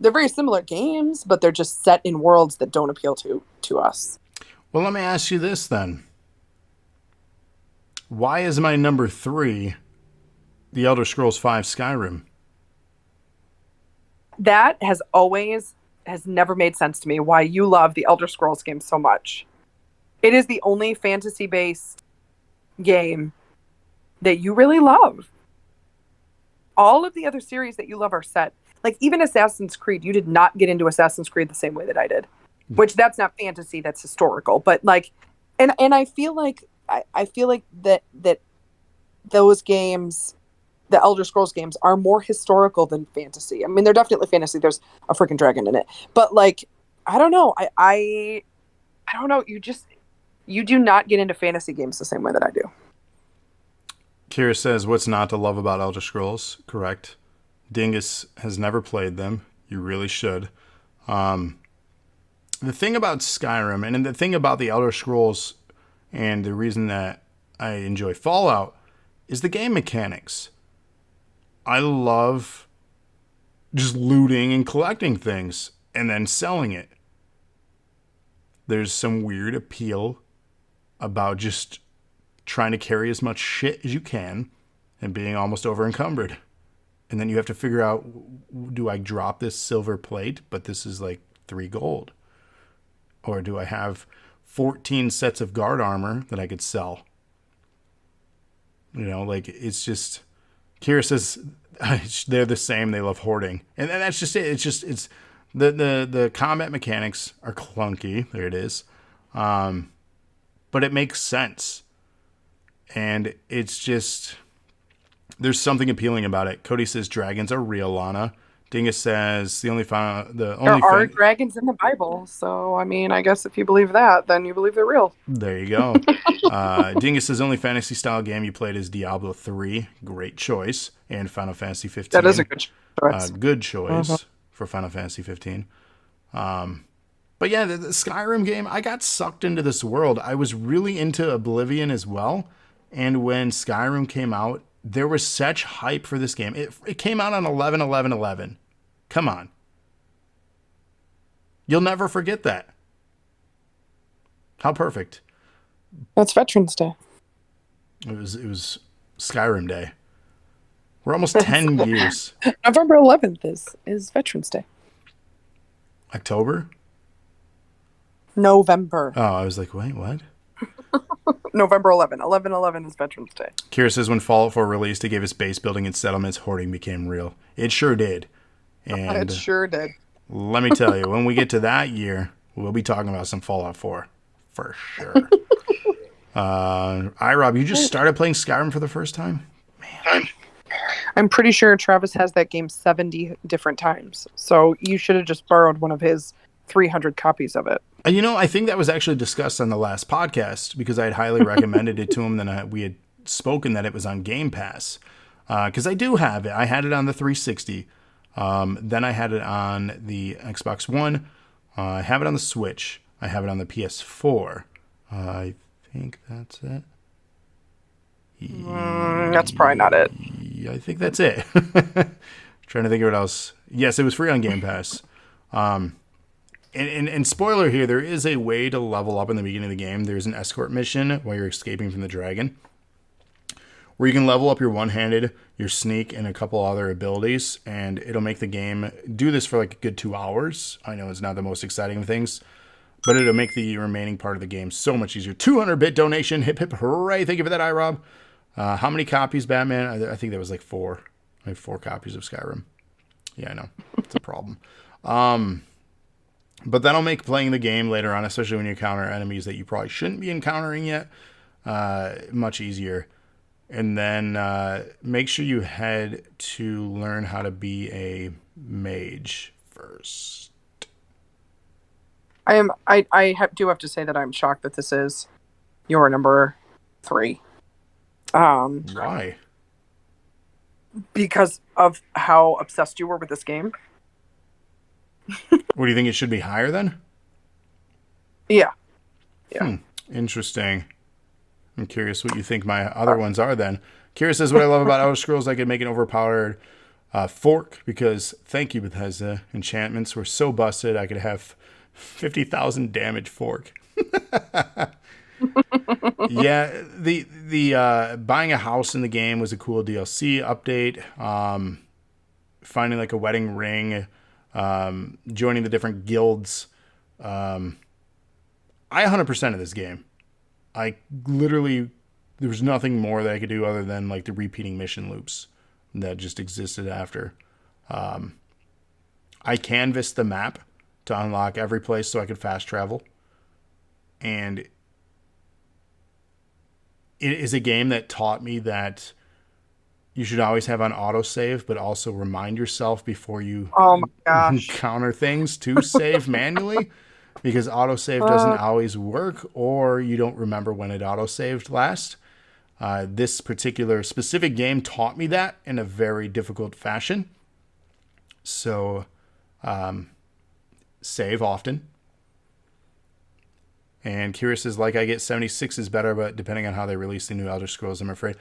they're very similar games, but they're just set in worlds that don't appeal to us. Well, let me ask you this then. Why is my number 3 The Elder Scrolls V Skyrim? That has never made sense to me why you love the Elder Scrolls game so much. It is the only fantasy-based game that you really love. All of the other series that you love are set. Like even Assassin's Creed, you did not get into Assassin's Creed the same way that I did. Which that's not fantasy, that's historical. But like and I feel like I feel like that those games, the Elder Scrolls games, are more historical than fantasy. I mean, they're definitely fantasy. There's a freaking dragon in it. But like, I don't know. I don't know. You do not get into fantasy games the same way that I do. Kira says, what's not to love about Elder Scrolls? Correct. Dingus has never played them. You really should. The thing about Skyrim and the thing about the Elder Scrolls and the reason that I enjoy Fallout is the game mechanics. I love just looting and collecting things and then selling it. There's some weird appeal about just trying to carry as much shit as you can and being almost over encumbered. And then you have to figure out, do I drop this silver plate, but this is like 3 gold? Or do I have 14 sets of guard armor that I could sell? You know, like it's just, Kira says they're the same. They love hoarding. And that's just it. It's the combat mechanics are clunky. There it is. But it makes sense. And it's just, there's something appealing about it. Cody says dragons are real, Lana. Dingus says there are dragons in the Bible. So, I mean, I guess if you believe that, then you believe they're real. There you go. Dingus says only fantasy style game you played is Diablo 3. Great choice. And Final Fantasy 15. That is a good choice. Good choice for Final Fantasy 15. But yeah, the Skyrim game, I got sucked into this world. I was really into Oblivion as well. And when Skyrim came out, there was such hype for this game. It came out on 11/11/11. Come on. You'll never forget that. How perfect. That's Veterans Day. It was Skyrim Day. We're almost 10 years. November 11th is Veterans Day. October? November. Oh, I was like, wait, what? November 11. 11/11 is Veterans Day. Kira says when Fallout 4 released, it gave us base building and settlements. Hoarding became real. It sure did. And it sure did. Let me tell you, when we get to that year, we'll be talking about some Fallout 4. For sure. Rob, you just started playing Skyrim for the first time? Man. I'm pretty sure Travis has that game 70 different times. So you should have just borrowed one of his 300 copies of it. You know, I think that was actually discussed on the last podcast because I had highly recommended it to him. Then we had spoken that it was on Game Pass because I do have it. I had it on the 360. Then I had it on the Xbox One. I have it on the Switch. I have it on the PS4. I think that's it. That's probably not it. I think that's it. Trying to think of what else. Yes, it was free on Game Pass. And spoiler here, there is a way to level up in the beginning of the game. There's an escort mission while you're escaping from the dragon, where you can level up your one-handed, your sneak, and a couple other abilities, and it'll make the game do this for like a good 2 hours. I know it's not the most exciting of things, but it'll make the remaining part of the game so much easier. 200-bit donation. Hip, hip, hooray. Thank you for that, iRob. How many copies, Batman? I think that was like 4. I have 4 copies of Skyrim. Yeah, I know. It's a problem. But that'll make playing the game later on, especially when you encounter enemies that you probably shouldn't be encountering yet, much easier. And then make sure you head to learn how to be a mage first. Do have to say that I'm shocked that this is your number 3. Why? Because of how obsessed you were with this game. What do you think it should be higher then? Yeah. Interesting. I'm curious what you think my other ones are then. Curious is what I love about Elder Scrolls. I could make an overpowered fork because, thank you, Bethesda, enchantments were so busted I could have 50,000 damage fork. Yeah, the buying a house in the game was a cool DLC update. Finding like a wedding ring, joining the different guilds. I 100% of this game. I literally, there was nothing more that I could do other than like the repeating mission loops that just existed after. I canvassed the map to unlock every place so I could fast travel. And it is a game that taught me that you should always have on autosave, but also remind yourself before you encounter things to save manually, because autosave doesn't always work, or you don't remember when it autosaved last. This particular specific game taught me that in a very difficult fashion. So, save often. And Curious is like, I get 76 is better, but depending on how they release the new Elder Scrolls, I'm afraid.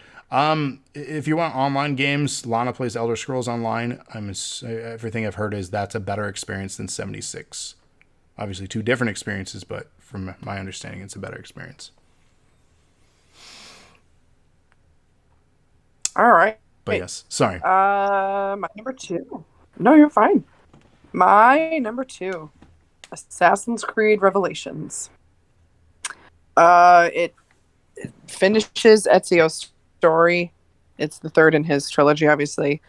If you want online games, Lana plays Elder Scrolls Online. Everything I've heard is that's a better experience than 76. Obviously, 2 different experiences, but from my understanding, it's a better experience. All right. But yes, sorry. My number 2. No, you're fine. My number 2, Assassin's Creed Revelations. It finishes Ezio's story. It's the 3rd in his trilogy, obviously.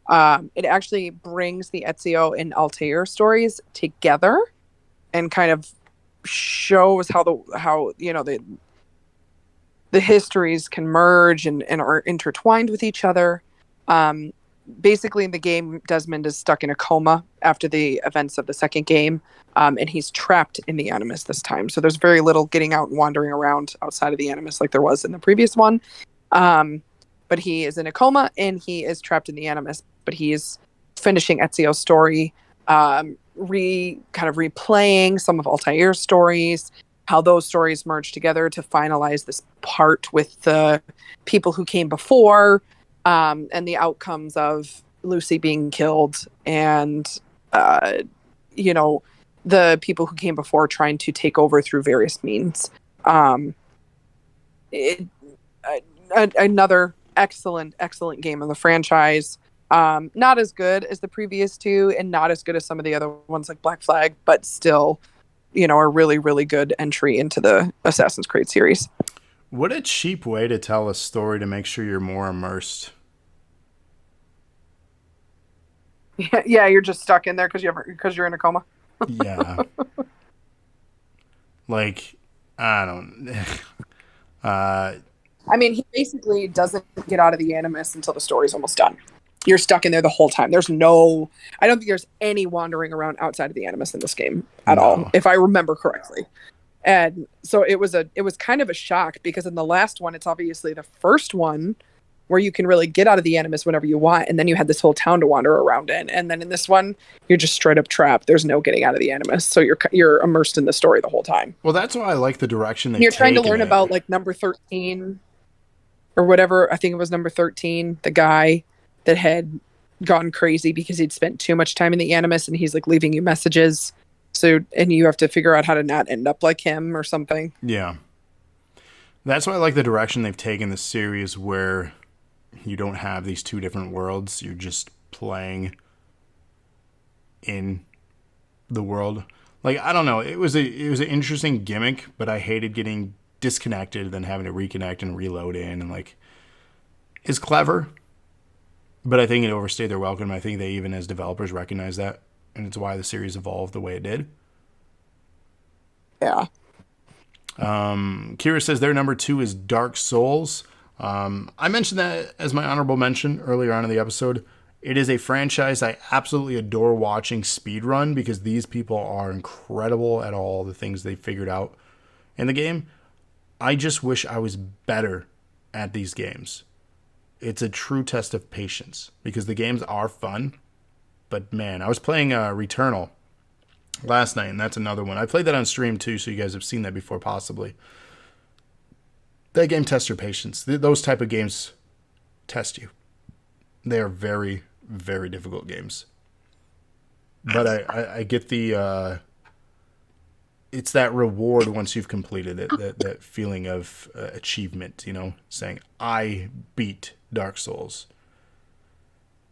It actually brings the Ezio and Altair stories together and kind of shows how the histories can merge and are intertwined with each other. Basically, in the game, Desmond is stuck in a coma after the events of the second game, and he's trapped in the Animus this time. So there's very little getting out and wandering around outside of the Animus like there was in the previous one. But he is in a coma, and he is trapped in the Animus. But he is finishing Ezio's story, kind of replaying some of Altair's stories, how those stories merge together to finalize this part with the people who came before, and the outcomes of Lucy being killed and, the people who came before trying to take over through various means. Another excellent game in the franchise. Not as good as the previous 2 and not as good as some of the other ones like Black Flag, but still, a really, really good entry into the Assassin's Creed series. What a cheap way to tell a story to make sure you're more immersed. Yeah, you're just stuck in there because you're in a coma. Yeah. Like, I don't. I mean, he basically doesn't get out of the Animus until the story's almost done. You're stuck in there the whole time. I don't think there's any wandering around outside of the Animus in this game at all, if I remember correctly. And so it was kind of a shock because in the last one, it's obviously the first one where you can really get out of the Animus whenever you want. And then you had this whole town to wander around in. And then in this one, you're just straight up trapped. There's no getting out of the Animus. So you're immersed in the story the whole time. Well, that's why I like the direction they've You're trying to taken learn it. about like number 13 or whatever. I think it was number 13, the guy that had gone crazy because he'd spent too much time in the Animus and he's like leaving you messages. So, and you have to figure out how to not end up like him or something. Yeah. That's why I like the direction they've taken this series where you don't have these 2 different worlds. You're just playing in the world. Like, I don't know. It was an interesting gimmick, but I hated getting disconnected and then having to reconnect and reload in, and like, it's clever, but I think it overstayed their welcome. I think they even as developers recognize that, and it's why the series evolved the way it did. Yeah. Kira says their number 2 is Dark Souls. I mentioned that as my honorable mention earlier on in the episode. It is a franchise I absolutely adore watching speedrun because these people are incredible at all the things they figured out in the game. I just wish I was better at these games. It's a true test of patience because the games are fun. But man, I was playing Returnal last night, and that's another one. I played that on stream too, so you guys have seen that before possibly. That game tests your patience. Those type of games test you. They are very, very difficult games. But I get the... it's that reward once you've completed it, that feeling of achievement, you know, saying, I beat Dark Souls.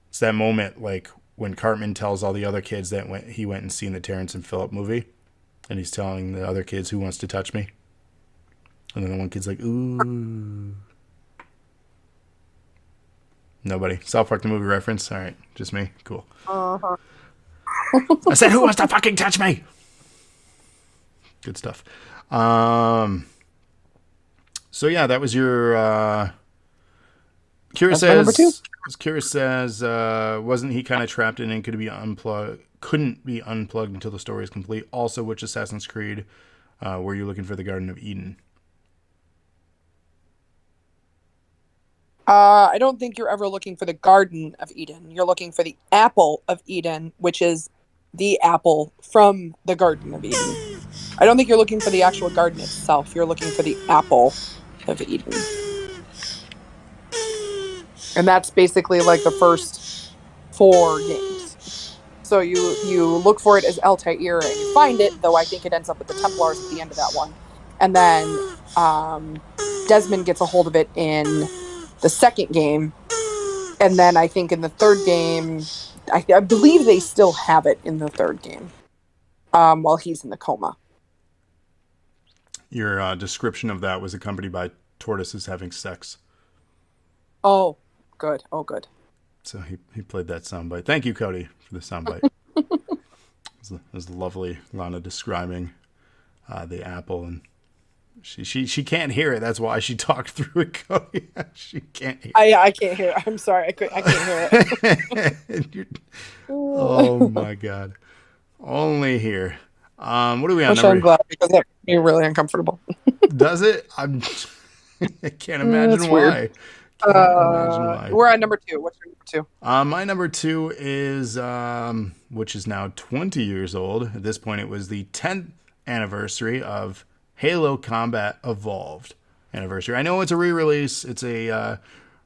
It's that moment like when Cartman tells all the other kids that he went and seen the Terrence and Phillip movie, and he's telling the other kids, who wants to touch me? And then the one kid's like, ooh. Nobody. South Park the movie reference? All right, just me? Cool. Uh-huh. I said, who wants to fucking touch me? Good stuff. So yeah, that was your Kira says wasn't he kind of trapped in and couldn't be unplugged until the story is complete? Also, which Assassin's Creed were you looking for the Garden of Eden? I don't think you're ever looking for the Garden of Eden. You're looking for the Apple of Eden, which is the apple from the Garden of Eden. I don't think you're looking for the actual garden itself. You're looking for the apple of Eden. And that's basically like the first 4 games. So you look for it as Altair and you find it, though I think it ends up with the Templars at the end of that one. And then Desmond gets a hold of it in the second game. And then I think in the third game, I believe they still have it in the third game while he's in the coma. Your description of that was accompanied by tortoises having sex. Oh, good. Oh, good. So he played that soundbite. Thank you, Cody, for the soundbite. It was lovely, Lana describing the apple, and she can't hear it. That's why she talked through it, Cody. She can't hear it. I can't hear it. I'm sorry. I can't hear it. Oh, my God. Only here. What are we on? I'm glad because that made me really uncomfortable. Does it? I can't imagine why. Weird. We're on number 2. What's your number 2? My number 2 is, which is now 20 years old. At this point, it was the 10th anniversary of Halo Combat Evolved anniversary. I know it's a re-release. It's a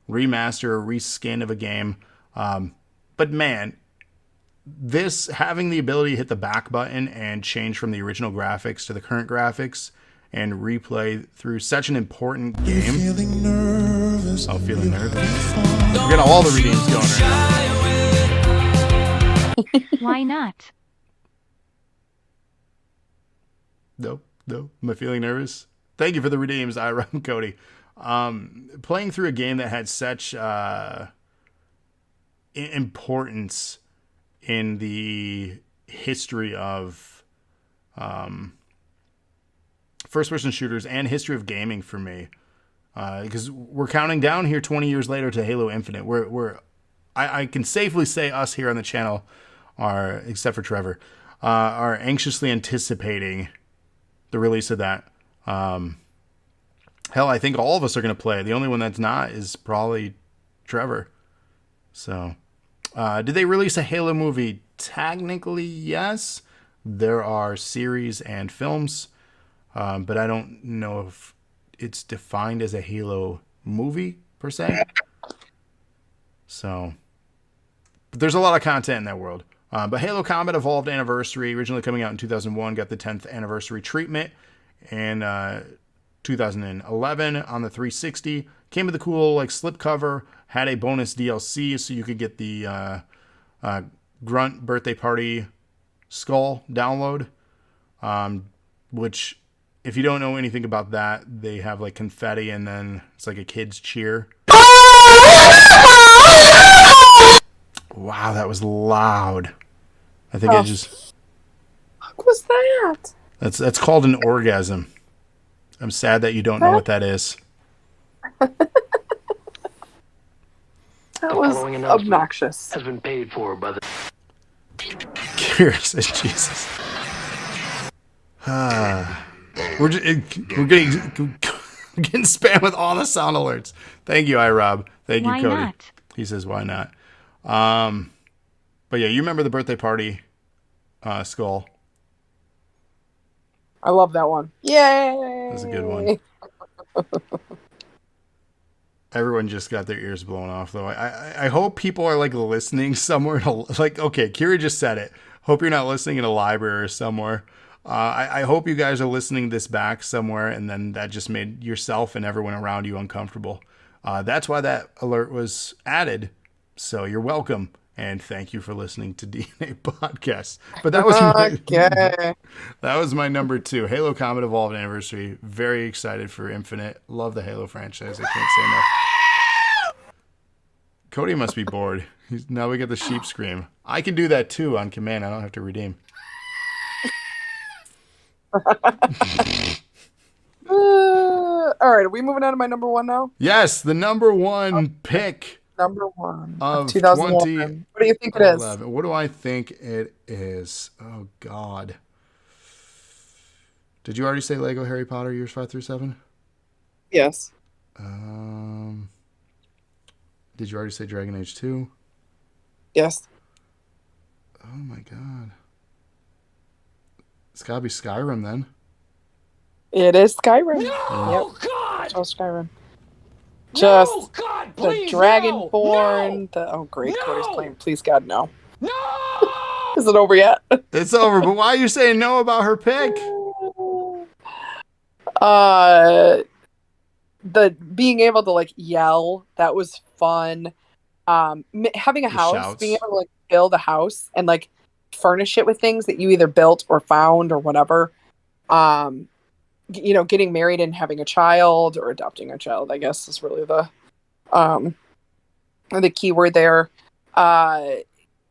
remaster, a reskin of a game. But man, this having the ability to hit the back button and change from the original graphics to the current graphics and replay through such an important game. Feeling nervous. Oh, feeling nervous. We're getting all the redeems going right now. Why not? No. Am I feeling nervous? Thank you for the redeems, Ira and Cody. Playing through a game that had such importance in the history of first-person shooters and history of gaming for me, because we're counting down here 20 years later to Halo Infinite. I can safely say us here on the channel are, except for Trevor, are anxiously anticipating the release of that. Hell, I think all of us are going to play. The only one that's not is probably Trevor. So, did they release a Halo movie? Technically, yes. There are series and films, but I don't know if it's defined as a Halo movie, per se. So, but there's a lot of content in that world. But Halo Combat Evolved Anniversary, originally coming out in 2001, got the 10th anniversary treatment in 2011 on the 360. Came with a cool slipcover, had a bonus DLC, so you could get the Grunt Birthday Party skull download. which if you don't know anything about that, they have like confetti and then it's like a kid's cheer. Wow, that was loud. I think I just... What was that? That's called an orgasm. I'm sad that you don't know what that is. That was obnoxious. Has been paid for by the... Curious, Jesus. We're getting spammed with all the sound alerts. Thank you, iRob. Thank you, Why Cody. not? He says, "Why not?" But yeah, you remember the birthday party, Skull? I love that one. Yay! That's a good one. Everyone just got their ears blown off, though. I hope people are like listening somewhere. Like, okay, Kira just said it. Hope you're not listening in a library or somewhere. I hope you guys are listening this back somewhere, and then that just made yourself and everyone around you uncomfortable. That's why that alert was added. So you're welcome, and thank you for listening to DNA Podcast. But that was that was my number 2, Halo Combat Evolved Anniversary. Very excited for Infinite. Love the Halo franchise. I can't say enough. Cody must be bored. Now we get the sheep scream. I can do that too on command. I don't have to redeem. All right, are we moving on to my number 1 now? Yes, the number 1 pick. Number 1 of 2011. What do you think it is? What do I think it is? Oh, God. Did you already say Lego Harry Potter years 5 through 7? Yes. Did you already say Dragon Age 2? Yes. Oh, my God. It's got to be Skyrim then. It is Skyrim. No, yep. God! Oh, Skyrim. Just no, God, please, the Dragonborn. no, Oh, great. No. Cody's playing. Please, God, no. no! Is it over yet? It's over, but why are you saying no about her pick? The being able to like yell, that was fun. Having a house, shouts. being able to like build a house and like furnish it with things that you either built or found or whatever. Getting married and having a child or adopting a child, I guess, is really the key word there.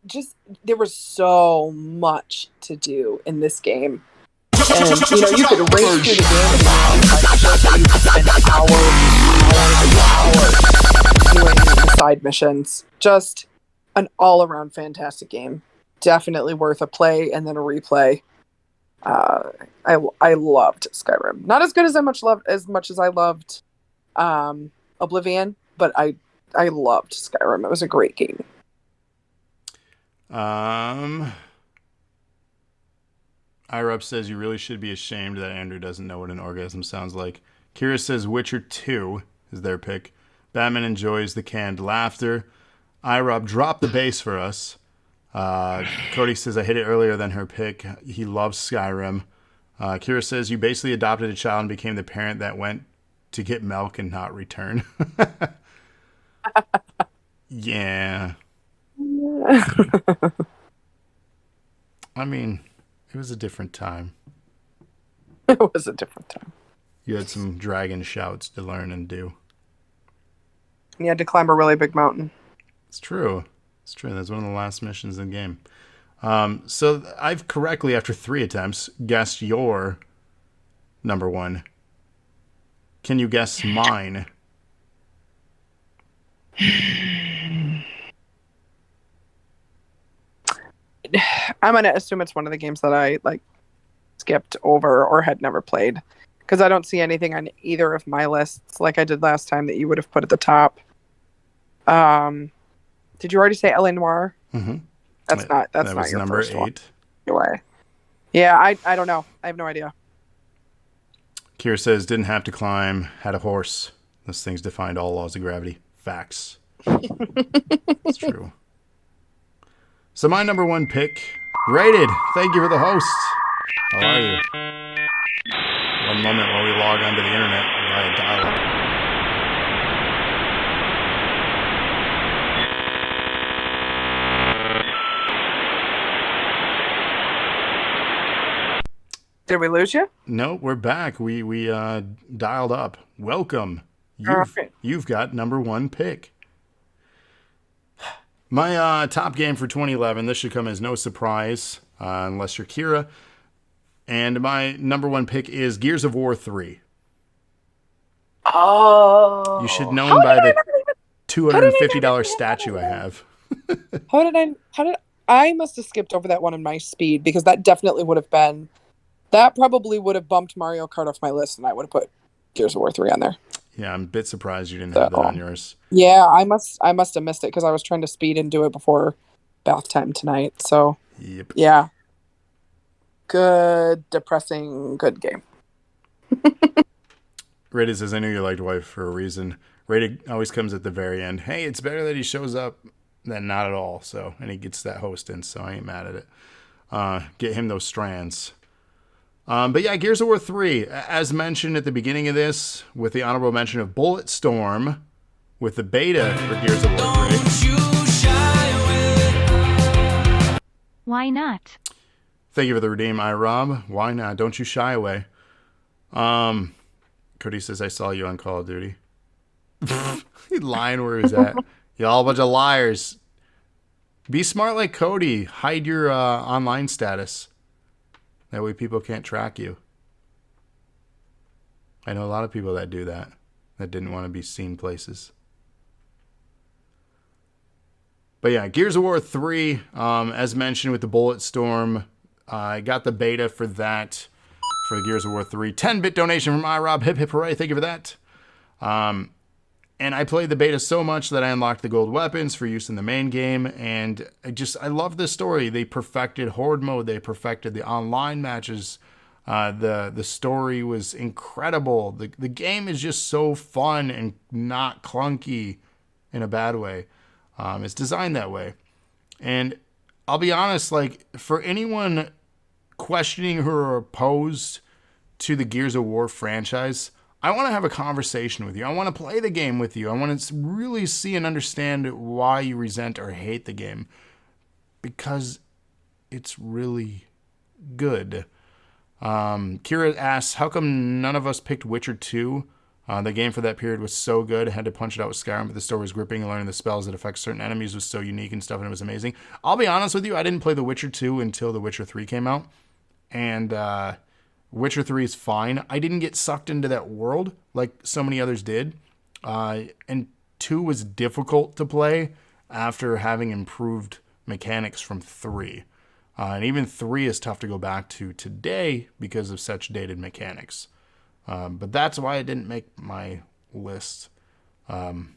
Just there was so much to do in this game. And you could race through the game and you could spend hours doing the side missions. Just an all-around fantastic game. Definitely worth a play and then a replay. I loved Skyrim. Not as good as much as I loved Oblivion, but I loved Skyrim. It was a great game. Irup says you really should be ashamed that Andrew doesn't know what an orgasm sounds like. Kira says Witcher 2 is their pick. Batman enjoys the canned laughter. Irup dropped the bass for us. Cody says I hit it earlier than her pick. He loves Skyrim. Kira says you basically adopted a child and became the parent that went to get milk and not return. Yeah. I mean, it was a different time. It was a different time. You had some dragon shouts to learn and do. You had to climb a really big mountain. It's true. It's true. That's one of the last missions in the game. So I've correctly, after 3 attempts, guessed your number 1. Can you guess mine? I'm going to assume it's one of the games that I skipped over or had never played. Because I don't see anything on either of my lists like I did last time that you would have put at the top. Did you already say L.A. Noire? Mm-hmm. That's not your number first 8. one. Anyway. Yeah, I don't know. I have no idea. Kira says, didn't have to climb, had a horse. Those things defined all laws of gravity. Facts. It's true. So my number 1 pick, Rated. Thank you for the host. How are you? One moment while we log onto the internet via dial-up. Did we lose you? No, we're back. We dialed up. Welcome. Okay. You've got number one pick. My top game for 2011. This should come as no surprise, unless you're Kira. And my number one pick is Gears of War 3. Oh. You should know him by the $250 statue I have. I must have skipped over that one in my speed, because that definitely would have been, that probably would have bumped Mario Kart off my list, and I would have put Gears of War 3 on there. Yeah, I'm a bit surprised you didn't have that on yours. Yeah, I must have missed it because I was trying to speed and do it before bath time tonight. So, Yep. Yeah. Good, depressing, good game. Rated says, I knew you liked Wife for a reason. Rated always comes at the very end. Hey, it's better that he shows up than not at all. So, and he gets that host in, so I ain't mad at it. Get him those strands. But yeah, Gears of War 3, as mentioned at the beginning of this, with the honorable mention of Bulletstorm, with the beta for Gears of War 3. Why not? Thank you for the redeem, iRob. Why not? Don't you shy away. Cody says, I saw you on Call of Duty. He's lying where he's at. Y'all a bunch of liars. Be smart like Cody. Hide your online status. That way people can't track you. I know a lot of people that do that didn't want to be seen places. But yeah, Gears of War 3, as mentioned with the Bulletstorm, I got the beta for that, for Gears of War 3. 10-bit donation from iRob. Hip hip hooray. Thank you for that. And I played the beta so much that I unlocked the gold weapons for use in the main game. And I love this story. They perfected Horde mode. They perfected the online matches. The story was incredible. The game is just so fun and not clunky in a bad way. It's designed that way. And I'll be honest, like, for anyone questioning who are opposed to the Gears of War franchise, I want to have a conversation with you. I want to play the game with you. I want to really see and understand why you resent or hate the game, because it's really good. Kira asks, how come none of us picked Witcher 2? The game for that period was so good. I had to punch it out with Skyrim, but the story was gripping, and learning the spells that affect certain enemies was so unique and stuff, and it was amazing. I'll be honest with you, I didn't play The Witcher 2 until The Witcher 3 came out. And Witcher 3 is fine. I didn't get sucked into that world like so many others did. And 2 was difficult to play after having improved mechanics from 3. And even 3 is tough to go back to today because of such dated mechanics. But that's why it didn't make my list. And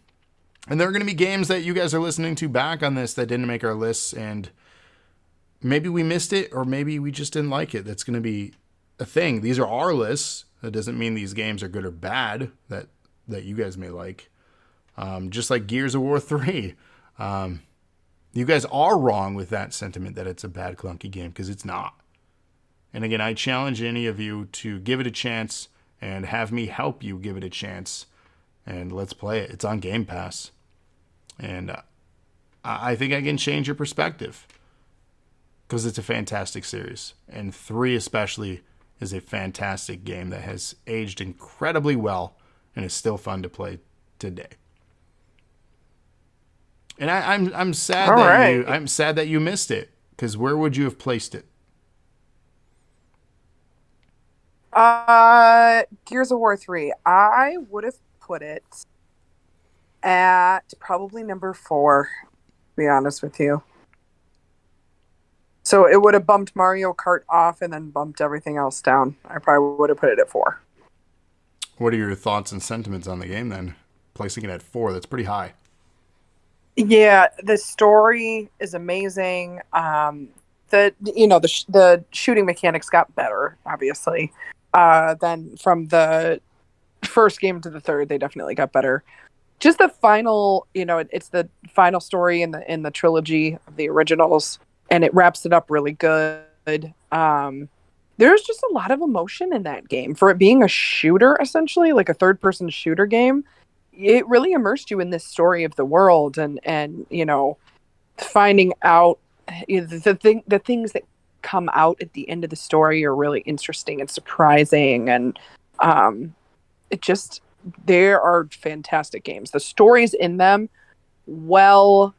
there are going to be games that you guys are listening to back on this that didn't make our lists, and maybe we missed it, or maybe we just didn't like it. That's going to be a thing. These are our lists. That doesn't mean these games are good or bad that you guys may like. Just like Gears of War 3. You guys are wrong with that sentiment that it's a bad, clunky game, because it's not. And again, I challenge any of you to give it a chance and have me help you give it a chance. And let's play it. It's on Game Pass. And I think I can change your perspective, because it's a fantastic series. And 3 especially is a fantastic game that has aged incredibly well and is still fun to play today. And I'm sad I'm sad that you missed it, because where would you have placed it? Gears of War 3. I would have put it at probably number 4, to be honest with you. So it would have bumped Mario Kart off and then bumped everything else down. I probably would have put it at 4. What are your thoughts and sentiments on the game then? Placing it at 4, that's pretty high. Yeah, the story is amazing. The shooting mechanics got better, obviously. Then from the first game to the third, they definitely got better. Just the final, it's the final story in the trilogy of the originals, and it wraps it up really good. There's just a lot of emotion in that game for it being a shooter, essentially, like a third-person shooter game. It really immersed you in this story of the world, and finding out the things that come out at the end of the story are really interesting and surprising, and it just, there are fantastic games. The stories in them, well,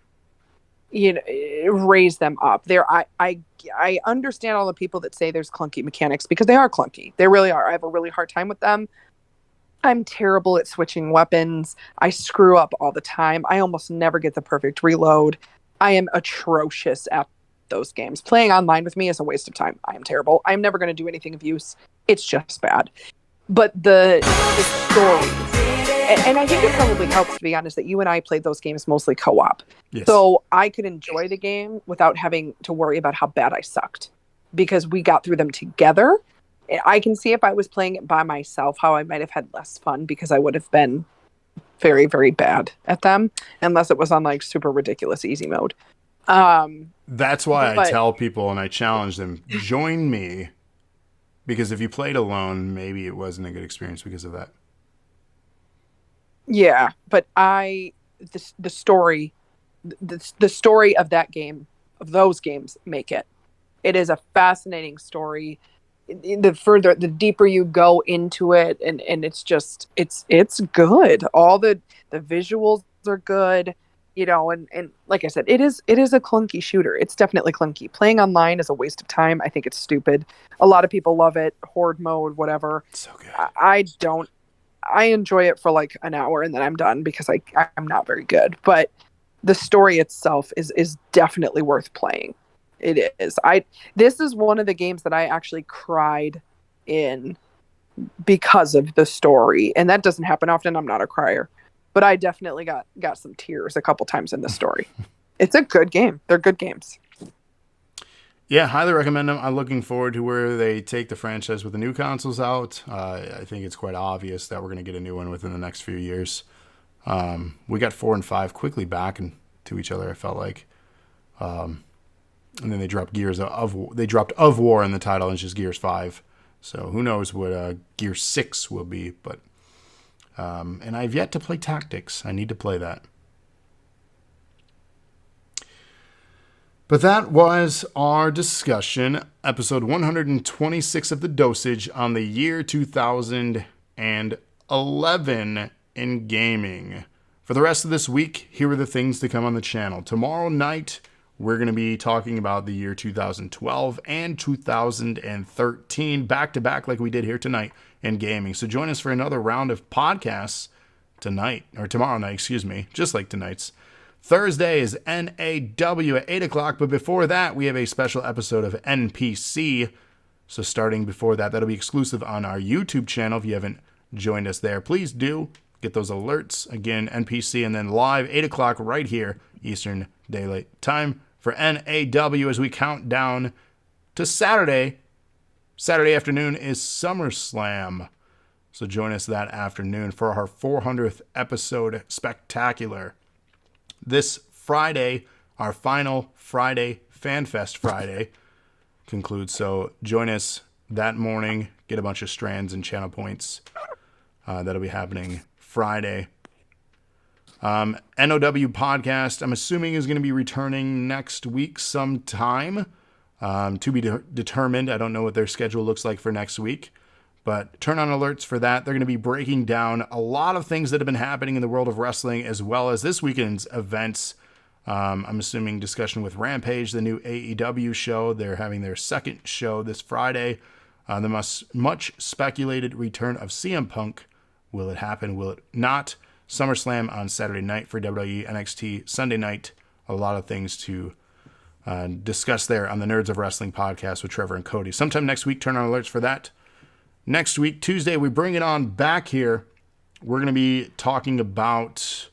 raise them up. I understand all the people that say there's clunky mechanics, because they are clunky. They really are. I have a really hard time with them. I'm terrible at switching weapons. I screw up all the time. I almost never get the perfect reload. I am atrocious at those games. Playing online with me is a waste of time. I am terrible. I'm never going to do anything of use. It's just bad. But the stories, and I think it probably helps, to be honest, that you and I played those games mostly co-op. Yes. So I could enjoy the game without having to worry about how bad I sucked, because we got through them together. I can see if I was playing it by myself how I might have had less fun, because I would have been very, very bad at them, unless it was on like super ridiculous easy mode. That's why I tell people and I challenge them, join me, because if you played alone, maybe it wasn't a good experience because of that. Yeah, but the story of that game, of those games, make it. It is a fascinating story. The deeper you go into it, and it's just, it's good. All the visuals are good, and like I said, it is a clunky shooter. It's definitely clunky. Playing online is a waste of time. I think it's stupid. A lot of people love it, horde mode, whatever. So good. I don't. I enjoy it for like an hour and then I'm done, because I'm not very good. But the story itself is definitely worth playing. It is. This is one of the games that I actually cried in because of the story, and that doesn't happen often. I'm not a crier, but I definitely got some tears a couple times in the story. It's a good game. They're good games. Yeah, highly recommend them. I'm looking forward to where they take the franchise with the new consoles out. I think it's quite obvious that we're going to get a new one within the next few years. We got 4 and 5 quickly back into each other, I felt like. And then they dropped of War in the title, and it's just Gears 5. So who knows what Gear 6 will be. But and I've yet to play Tactics. I need to play that. But that was our discussion, episode 126 of The Dosage, on the year 2011 in gaming. For the rest of this week, here are the things to come on the channel. Tomorrow night, we're going to be talking about the year 2012 and 2013, back-to-back like we did here tonight in gaming. So join us for another round of podcasts tomorrow night, just like tonight's. Thursday is NAW at 8 o'clock, but before that, we have a special episode of NPC. So starting before that, that'll be exclusive on our YouTube channel. If you haven't joined us there, please do get those alerts. Again, NPC, and then live 8 o'clock right here, Eastern Daylight Time for NAW as we count down to Saturday. Saturday afternoon is SummerSlam. So join us that afternoon for our 400th episode spectacular. This Friday, our final Friday, FanFest Friday, concludes. So join us that morning. Get a bunch of strands and channel points. That'll be happening Friday. NOW podcast, I'm assuming, is going to be returning next week sometime. To be determined. I don't know what their schedule looks like for next week. But turn on alerts for that. They're going to be breaking down a lot of things that have been happening in the world of wrestling, as well as this weekend's events. I'm assuming discussion with Rampage, the new AEW show. They're having their second show this Friday. The much speculated return of CM Punk. Will it happen? Will it not? SummerSlam on Saturday night for WWE, NXT Sunday night. A lot of things to discuss there on the Nerds of Wrestling podcast with Trevor and Cody. Sometime next week, turn on alerts for that. Next week, Tuesday, we bring it on back here. We're going to be talking about,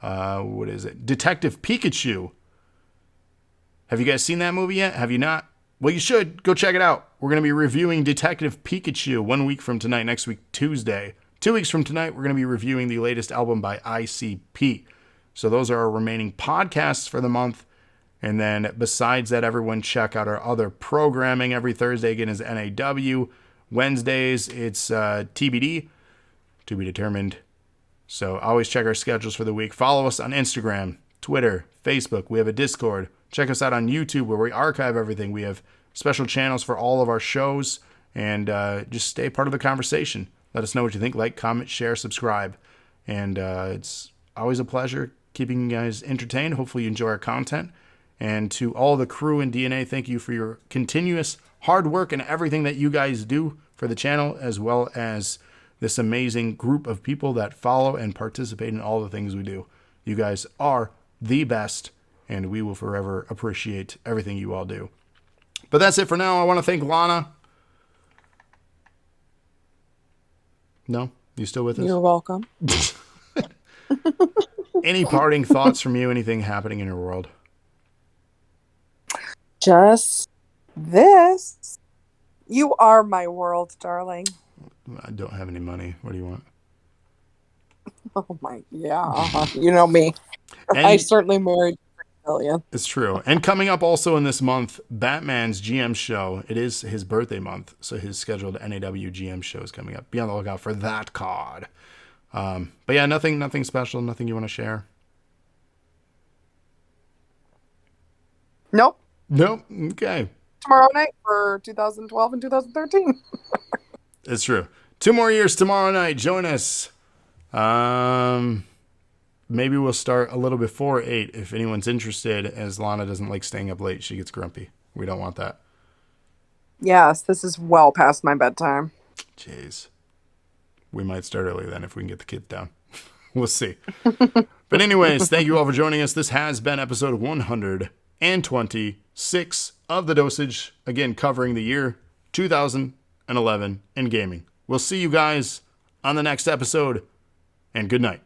Detective Pikachu. Have you guys seen that movie yet? Have you not? Well, you should. Go check it out. We're going to be reviewing Detective Pikachu 1 week from tonight, next week, Tuesday. 2 weeks from tonight, we're going to be reviewing the latest album by ICP. So those are our remaining podcasts for the month. And then besides that, everyone check out our other programming. Every Thursday, again, is NAW. Wednesdays, it's TBD, to be determined. So always check our schedules for the week. Follow us on Instagram, Twitter, Facebook. We have a Discord. Check us out on YouTube, where we archive everything. We have special channels for all of our shows, and just stay part of the conversation. Let us know what you think. Like, comment, share, subscribe. And it's always a pleasure keeping you guys entertained. Hopefully you enjoy our content. And to all the crew in DNA, thank you for your continuous hard work and everything that you guys do for the channel, as well as this amazing group of people that follow and participate in all the things we do. You guys are the best, and we will forever appreciate everything you all do. But that's it for now. I want to thank Lana. No? You still with us? You're welcome. Any parting thoughts from you? Anything happening in your world? Just this. You are my world, darling. I don't have any money. What do you want? Oh my, yeah. You know me. And I certainly married $3 million. it's true. And coming up also in this month, Batman's GM show. It is his birthday month, so his scheduled NAW GM show is coming up. Be on the lookout for that card. But yeah, nothing special. Nothing you want to share? Nope. Nope. Okay. Tomorrow night for 2012 and 2013. It's true. 2 more years tomorrow night. Join us. Maybe we'll start a little before 8 if anyone's interested, as Lana doesn't like staying up late. She gets grumpy. We don't want that. Yes, this is well past my bedtime. Jeez. We might start early then if we can get the kids down. We'll see. But anyways, thank you all for joining us. This has been episode 126 of The Dosage. Again, covering the year 2011 in gaming. We'll see you guys on the next episode, and good night.